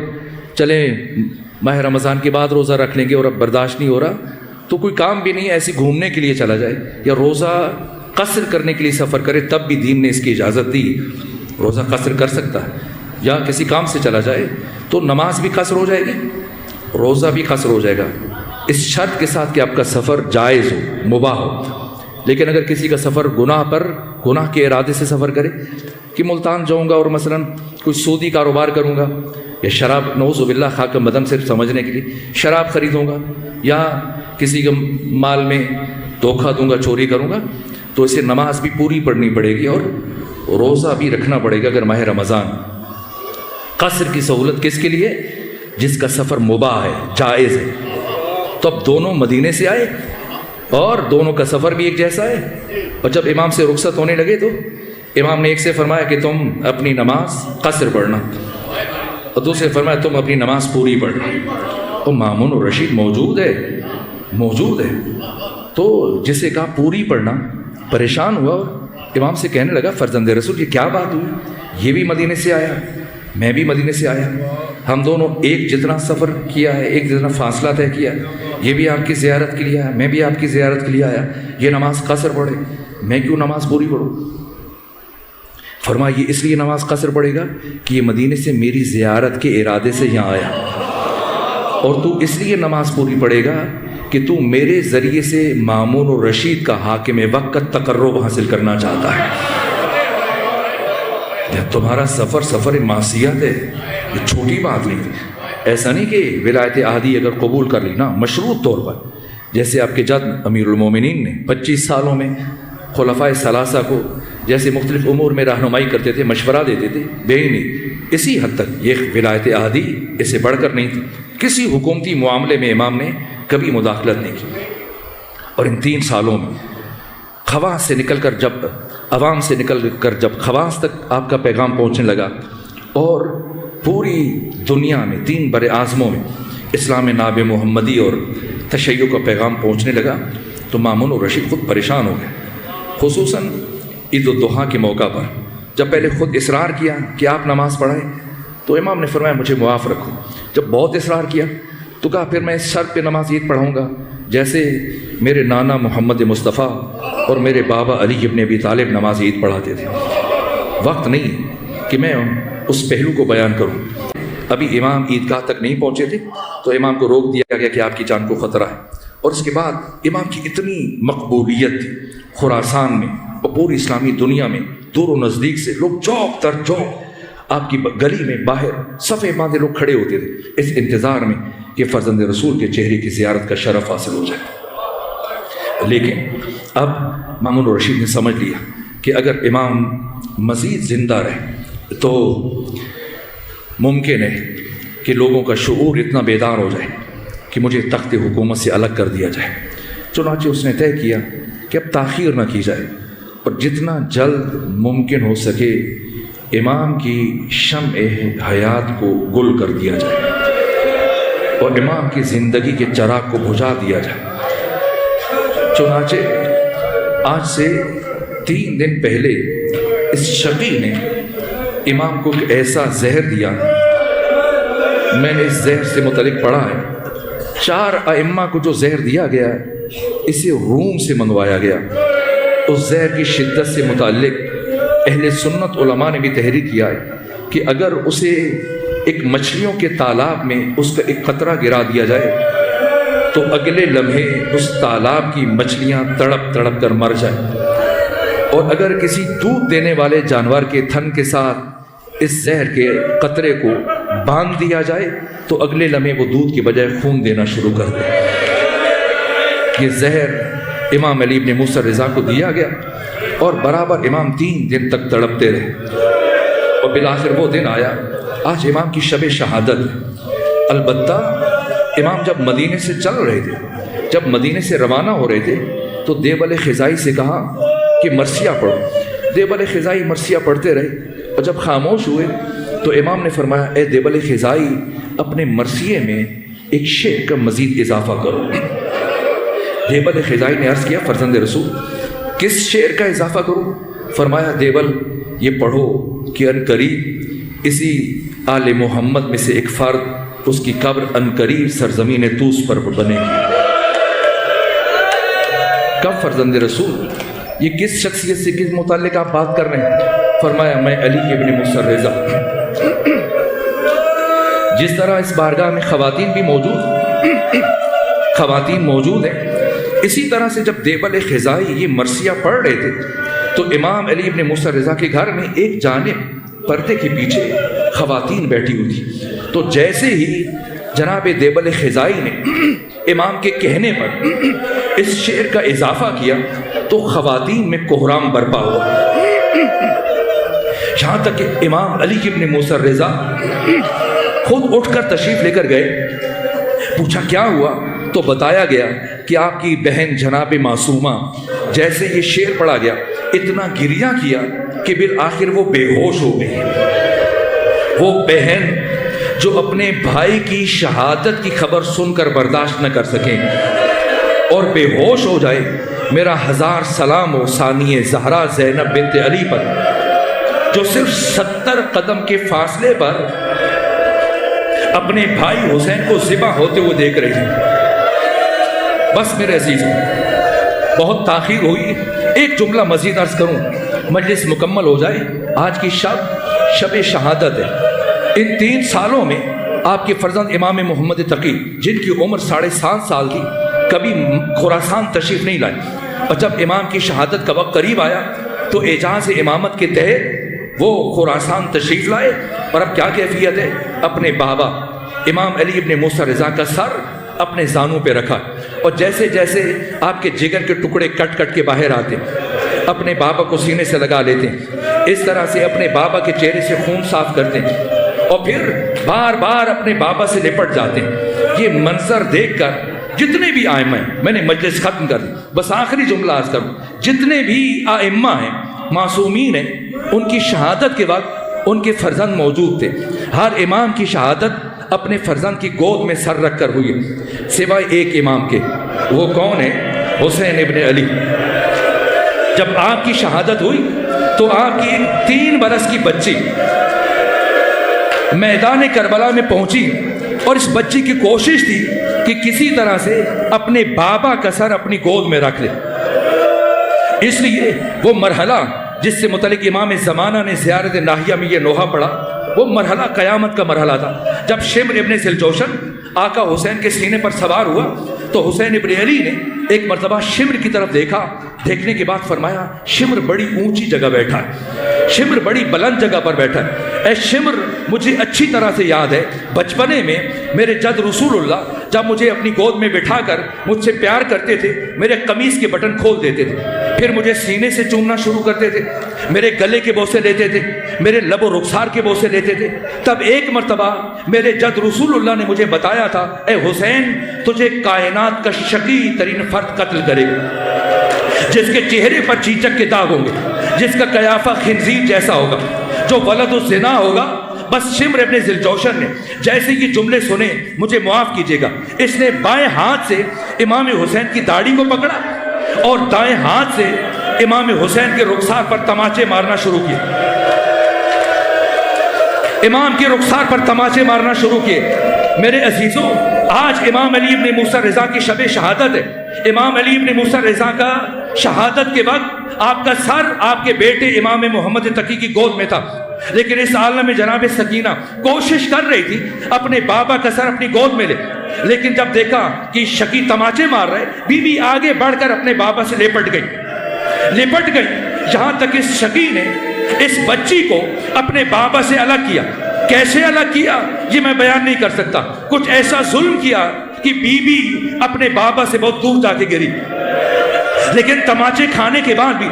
چلیں ماہ رمضان کے بعد روزہ رکھ لیں گے اور اب برداشت نہیں ہو رہا، تو کوئی کام بھی نہیں ہے، ایسی گھومنے کے لیے چلا جائے یا روزہ قصر کرنے کے لیے سفر کرے، تب بھی دین نے اس کی اجازت دی، روزہ قصر کر سکتا ہے، یا کسی کام سے چلا جائے تو نماز بھی قصر ہو جائے گی، روزہ بھی قصر ہو جائے گا، اس شرط کے ساتھ کہ آپ کا سفر جائز ہو، مباح ہو۔ لیکن اگر کسی کا سفر گناہ کے ارادے سے سفر کرے کہ ملتان جاؤں گا اور مثلا کوئی سودی کاروبار کروں گا، یا شراب، نعوذ باللہ، خاک مدم سے سمجھنے کے لیے شراب خریدوں گا، یا کسی کے مال میں دھوکہ دوں گا، چوری کروں گا، تو اسے نماز بھی پوری پڑھنی پڑے گی اور روزہ بھی رکھنا پڑے گا اگر ماہ رمضان۔ قصر کی سہولت کس کے لیے؟ جس کا سفر مباح ہے، جائز ہے۔ تو اب دونوں مدینے سے آئے اور دونوں کا سفر بھی ایک جیسا ہے، اور جب امام سے رخصت ہونے لگے تو امام نے ایک سے فرمایا کہ تم اپنی نماز قصر پڑھنا، اور دوسرے فرمایا تم اپنی نماز پوری پڑھنا۔ اور مامون الرشید موجود ہے، موجود ہے. تو جسے کہا پوری پڑھنا پریشان ہوا اور امام سے کہنے لگا فرزند رسول یہ کیا بات ہوئی, یہ بھی مدینے سے آیا, میں بھی مدینے سے آیا, ہم دونوں ایک جتنا سفر کیا ہے, ایک جتنا فاصلہ طے کیا ہے, یہ بھی آپ کی زیارت کے لیے آیا, میں بھی آپ کی زیارت کے لیے آیا, یہ نماز قصر پڑھے, میں کیوں نماز پوری پڑھوں؟ فرمایا یہ اس لیے نماز قصر پڑھے گا کہ یہ مدینے سے میری زیارت کے ارادے سے یہاں آیا, اور تو اس لیے نماز پوری پڑھے گا کہ تو میرے ذریعے سے مامون و رشید کا حاکم وقت کا تقرب حاصل کرنا چاہتا ہے. جب تمہارا سفر معصیت ہے, یہ چھوٹی بات نہیں. ایسا نہیں کہ ولایت عہدی اگر قبول کر لی نا مشروط طور پر, جیسے آپ کے جد امیر المومنین نے 25 سالوں میں خلفائے ثلاثہ کو جیسے مختلف امور میں رہنمائی کرتے تھے, مشورہ دیتے تھے, بے نہیں, اسی حد تک یہ ولایت عہدی اس سے بڑھ کر نہیں تھی. کسی حکومتی معاملے میں امام نے کبھی مداخلت نہیں کی. اور ان 3 سالوں میں خواص سے نکل کر جب عوام سے نکل کر جب خواص تک آپ کا پیغام پہنچنے لگا اور پوری دنیا میں 3 بر اعظموں میں اسلام ناب محمدی اور تشیع کا پیغام پہنچنے لگا تو مامون و رشید خود پریشان ہو گئے. خصوصاً عید الضحیٰ کے موقع پر جب پہلے خود اصرار کیا کہ آپ نماز پڑھائیں تو امام نے فرمایا مجھے معاف رکھو. جب بہت اصرار کیا تو کہا پھر میں اس شرط پہ نماز عید پڑھاؤں گا جیسے میرے نانا محمد مصطفیٰ اور میرے بابا علی ابن ابی طالب نماز عید پڑھاتے تھے. وقت نہیں کہ میں اس پہلو کو بیان کروں. ابھی امام عیدگاہ تک نہیں پہنچے تھے تو امام کو روک دیا گیا کہ آپ کی جان کو خطرہ ہے. اور اس کے بعد امام کی اتنی مقبولیت تھی خراسان میں اور پوری اسلامی دنیا میں, دور و نزدیک سے لوگ چوک در چوک آپ کی گلی میں باہر صفے باندھے لوگ کھڑے ہوتے تھے اس انتظار میں کہ فرزند رسول کے چہرے کی زیارت کا شرف حاصل ہو جائے. لیکن اب مامون رشید نے سمجھ لیا کہ اگر امام مزید زندہ رہے تو ممکن ہے کہ لوگوں کا شعور اتنا بیدار ہو جائے کہ مجھے تخت حکومت سے الگ کر دیا جائے. چنانچہ اس نے طے کیا کہ اب تاخیر نہ کی جائے اور جتنا جلد ممکن ہو سکے امام کی شمع حیات کو گل کر دیا جائے اور امام کی زندگی کے چراغ کو بجھا دیا جائے. چنانچہ آج سے 3 دن پہلے اس شقی نے امام کو ایک ایسا زہر دیا, میں نے اس زہر سے متعلق پڑھا ہے 4 ائمہ کو جو زہر دیا گیا ہے اسے روم سے منگوایا گیا. اس زہر کی شدت سے متعلق اہل سنت علماء نے بھی تحریر کیا ہے کہ اگر اسے ایک مچھلیوں کے تالاب میں اس کا ایک قطرہ گرا دیا جائے تو اگلے لمحے اس تالاب کی مچھلیاں تڑپ تڑپ کر مر جائیں, اور اگر کسی دودھ دینے والے جانور کے تھن کے ساتھ اس زہر کے قطرے کو باندھ دیا جائے تو اگلے لمحے وہ دودھ کی بجائے خون دینا شروع کر دے. یہ زہر امام علی ابن موسیٰ رضا کو دیا گیا اور برابر امام 3 دن تک تڑپتے رہے اور بالآخر وہ دن آیا. آج امام کی شب شہادت ہے. البتہ امام جب مدینے سے چل رہے تھے, جب مدینے سے روانہ ہو رہے تھے تو دیوبل خزائی سے کہا کہ مرثیہ پڑھو. دیوبل خزائی مرثیہ پڑھتے رہے اور جب خاموش ہوئے تو امام نے فرمایا اے دیوبل خزائی اپنے مرثیے میں ایک شعر کا مزید اضافہ کرو. دیوبل خزائی نے عرض کیا فرزند رسول کس شعر کا اضافہ کروں؟ فرمایا دیوبل یہ پڑھو کہ ان قریب اسی آل محمد میں سے ایک فرد اس کی قبر ان قریب سرزمین طوس پر بنے گی. کب فرزند رسول یہ کس شخصیت سے کس متعلق آپ بات کر رہے ہیں؟ فرمایا میں علی ابن موسیٰ رضا. جس طرح اس بارگاہ میں خواتین بھی موجود ہیں اسی طرح سے جب دیوبل خزائی یہ مرثیہ پڑھ رہے تھے تو امام علی ابن موسیٰ رضا کے گھر میں ایک جانب پردے کے پیچھے خواتین بیٹھی ہوئی تھی. تو جیسے ہی جناب دیوبل خزائی نے امام کے کہنے پر اس شعر کا اضافہ کیا تو خواتین میں کوہرام برپا ہوا, یہاں تک کہ امام علی ابن موسیٰ رضا خود اٹھ کر تشریف لے کر گئے. پوچھا کیا ہوا تو بتایا گیا کہ آپ کی بہن جناب معصومہ جیسے یہ شعر پڑھا گیا اتنا گریہ کیا کہ بالآخر وہ بے ہوش ہو گئی. وہ بہن جو اپنے بھائی کی شہادت کی خبر سن کر برداشت نہ کر سکیں اور بے ہوش ہو جائے، میرا 1000 سلام ہو ثانیہ زہرا زینب بنت علی پر، جو صرف 70 قدم کے فاصلے پر اپنے بھائی حسین کو ذبح ہوتے ہوئے دیکھ رہی تھی۔ بس میرے عزیزوں، بہت تاخیر ہوئی، ایک جملہ مزید عرض کروں، مجلس مکمل ہو جائے۔ آج کی شب شہادت ہے۔ ان 3 سالوں میں آپ کے فرزند امام محمد تقی، جن کی عمر 7.5 سال تھی، کبھی خراسان تشریف نہیں لائے، اور جب امام کی شہادت کا وقت قریب آیا تو اعجاز امامت کے تحت وہ خراسان تشریف لائے، اور اب کیا کیفیت ہے، اپنے بابا امام علی ابن موسیٰ رضا کا سر اپنے زانوں پہ رکھا، اور جیسے جیسے آپ کے جگر کے ٹکڑے کٹ کٹ کے باہر آتے، اپنے بابا کو سینے سے لگا لیتے، اس طرح سے اپنے بابا کے چہرے سے خون صاف کرتے، اور پھر بار بار اپنے بابا سے لپٹ جاتے۔ یہ منظر دیکھ کر جتنے بھی آئمہ ہیں، میں نے مجلس ختم کر دی، بس آخری جملہ عرض کروں، جتنے بھی آئمہ ہیں، معصومین ہیں، ان کی شہادت کے وقت ان کے فرزند موجود تھے۔ ہر امام کی شہادت اپنے فرزند کی گود میں سر رکھ کر ہوئی، سوائے ایک امام کے، وہ کون ہے؟ حسین ابن علی۔ جب آپ کی شہادت ہوئی تو آپ کی 3 برس کی بچی میدان کربلا میں پہنچی، اور اس بچی کی کوشش تھی کہ کسی طرح سے اپنے بابا کا سر اپنی گود میں رکھ لے۔ اس لیے وہ مرحلہ جس سے متعلق امام زمانہ نے زیارت ناہیہ میں یہ نوحہ پڑھا، وہ مرحلہ قیامت کا مرحلہ تھا، جب شمر ابن ذوالجوشن آقا حسین کے سینے پر سوار ہوا تو حسین ابن علی نے ایک مرتبہ شمر کی طرف دیکھا، دیکھنے کے بعد فرمایا، شمر بڑی اونچی جگہ بیٹھا ہے، شمر بڑی بلند جگہ پر بیٹھا ہے۔ اے شمر، مجھے اچھی طرح سے یاد ہے بچپنے میں میرے جد رسول اللہ جب مجھے اپنی گود میں بٹھا کر مجھ سے پیار کرتے تھے، میرے قمیص کے بٹن کھول دیتے تھے، پھر مجھے سینے سے چومنا شروع کرتے تھے، میرے گلے کے بوسے لیتے تھے، میرے لب و رخسار کے بوسے لیتے تھے۔ تب ایک مرتبہ میرے جد رسول اللہ نے مجھے بتایا تھا، اے حسین، تجھے کائنات کا شقی ترین فرد قتل کرے گا، جس کے چہرے پر چیچک کے داغ ہوں گے، جس کا قیافہ خنزیر جیسا ہوگا، جو ولد الزنا ہوگا۔ بس شمر ابن ذوالجوشن نے جیسے یہ جملے سنے، مجھے معاف کیجیے گا، اس نے بائیں ہاتھ سے امام حسین کی داڑھی کو پکڑا اور دائیں ہاتھ سے امام حسین کے رخسار پر تماچے مارنا شروع کیے، امام کے رخسار پر تماچے مارنا شروع کیے۔ میرے عزیزوں، آج امام علی ابن موسیٰ رضا کی شب شہادت ہے۔ امام علی ابن موسیٰ رضا کا شہادت کے وقت آپ کا سر آپ کے بیٹے امام محمد تقی کی گود میں تھا، لیکن اس عالم میں جناب سکینہ کوشش کر رہی تھی اپنے بابا کا سر اپنی گود میں لے، لیکن جب دیکھا کہ شقی تماچے مار رہے، بی بی آگے بڑھ کر اپنے بابا سے لپٹ گئی، یہاں تک اس شقی نے اس بچی کو اپنے بابا سے الگ کیا۔ کیسے الگ کیا یہ میں بیان نہیں کر سکتا، کچھ ایسا ظلم کیا کہ بی بی اپنے بابا سے بہت دور جا کے گری، لیکن تماچے کھانے کے بعد بھی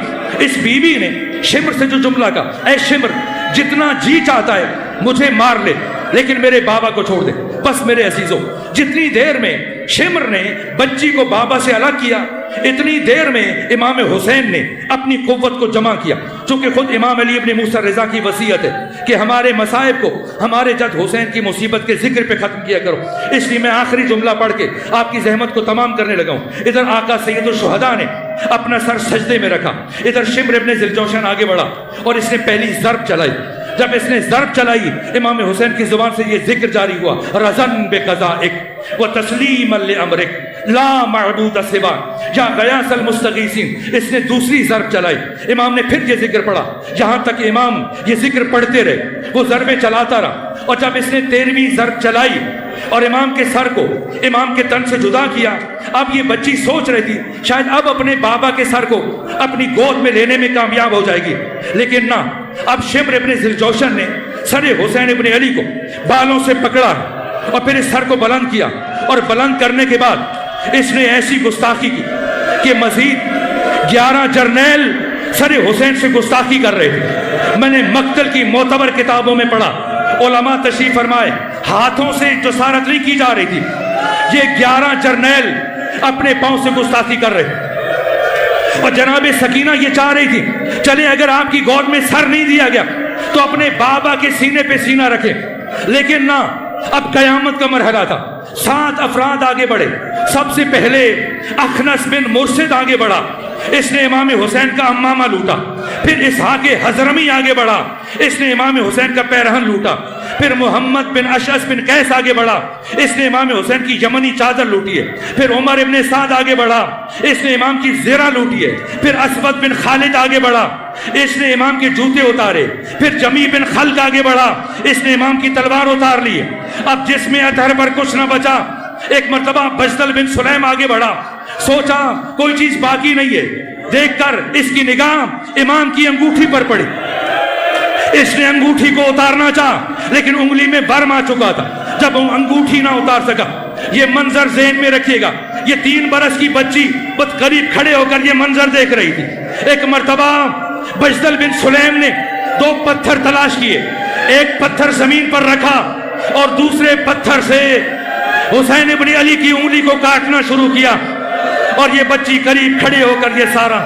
اس بی بی نے شمر سے جو جملہ کہا، اے شمر، جتنا جی چاہتا ہے مجھے مار لے، لیکن میرے بابا کو چھوڑ دے۔ بس میرے عزیزوں، جتنی دیر میں شمر نے بچی کو بابا سے الگ کیا، اتنی دیر میں امام حسین نے اپنی قوت کو جمع کیا، چونکہ خود امام علی ابن موسیٰ رضا کی وصیت ہے کہ ہمارے مصائب کو ہمارے جد حسین کی مصیبت کے ذکر پہ ختم کیا کرو۔ اس لیے میں آخری جملہ پڑھ کے آپ کی زحمت کو تمام کرنے لگا ہوں۔ ادھر آقا سید الشہداء نے اپنا سر سجدے میں رکھا، ادھر شمر ابن ذوالجوشن آگے بڑھا اور اس نے پہلی ضرب چلائی۔ جب اس نے ضرب چلائی، امام حسین کی زبان سے یہ ذکر جاری ہوا، رضن بقضائک وتسلیما لامرک لا معبود سواک یا غیاث المستغیثین۔ اس نے دوسری ضرب چلائی، امام نے پھر یہ ذکر پڑھا، یہاں تک امام یہ ذکر پڑھتے رہے، وہ ضربیں چلاتا رہا، اور جب اس نے 13ویں ضرب چلائی اور امام کے سر کو امام کے تن سے جدا کیا، اب یہ بچی سوچ رہی تھی شاید اب اپنے بابا کے سر کو اپنی گود میں لینے میں کامیاب ہو جائے گی، لیکن نہ، اب شمر ابن ذوالجوشن نے سر حسین ابن علی کو بالوں سے پکڑا اور پھر اس سر کو بلند کیا، اور بلند کرنے کے بعد اس نے ایسی گستاخی کی کہ مزید 11 جرنیل سر حسین سے گستاخی کر رہے تھے۔ میں نے مقتل کی معتبر کتابوں میں پڑھا، علماء تشریف فرمائے، ہاتھوں سے جسارت نہیں کی جا رہی تھی، یہ 11 جرنیل اپنے پاؤں سے گستاخی کر رہے تھے، اور جناب سکینہ یہ چاہ رہی تھی چلے اگر آپ کی گود میں سر نہیں دیا گیا تو اپنے بابا کے سینے پہ سینہ رکھے، لیکن نہ، اب قیامت کا مرحلہ تھا، 7 افراد آگے بڑھے. سب سے پہلے اخنس بن مرشد آگے بڑھا, اس نے امام حسین کا امامہ لوٹا. پھر اسحاق حضرمی آگے بڑھا, اس نے امام حسین کا پیرہن لوٹا. پھر محمد بن اشعث بن قیس آگے بڑھا, اس نے امام حسین کی یمنی چادر لوٹی ہے. پھر عمر ابن سعد آگے بڑھا, اس نے امام کی زرہ لوٹی ہے. پھر اسود بن خالد آگے بڑھا, اس نے امام کے جوتے اتارے. پھر جمی بن خلق آگے بڑھا, اس نے امام کی تلوار اتار لی. اب جس میں اطہر پر کچھ نہ بچا, ایک مرتبہ بجدل بن سلیم آگے بڑھا. سوچا کوئی چیز باقی نہیں ہے, دیکھ کر اس کی نگاہ امام کی انگوٹھی پر پڑی. اس نے انگوٹھی کو اتارنا چاہا لیکن انگلی میں برم آ چکا تھا. جب وہ انگوٹھی نہ اتار سکا, یہ منظر ذہن میں رکھیے گا, یہ 3 برس کی بچی بس قریب کھڑے ہو کر یہ منظر دیکھ رہی تھی. ایک مرتبہ بجدل بن سلیم نے 2 پتھر تلاش کیے, ایک پتھر زمین پر رکھا اور دوسرے پتھر سے حسین ابن علی کی انگلی کو کاٹنا شروع کیا, اور یہ بچی قریب کھڑے ہو کر یہ سارا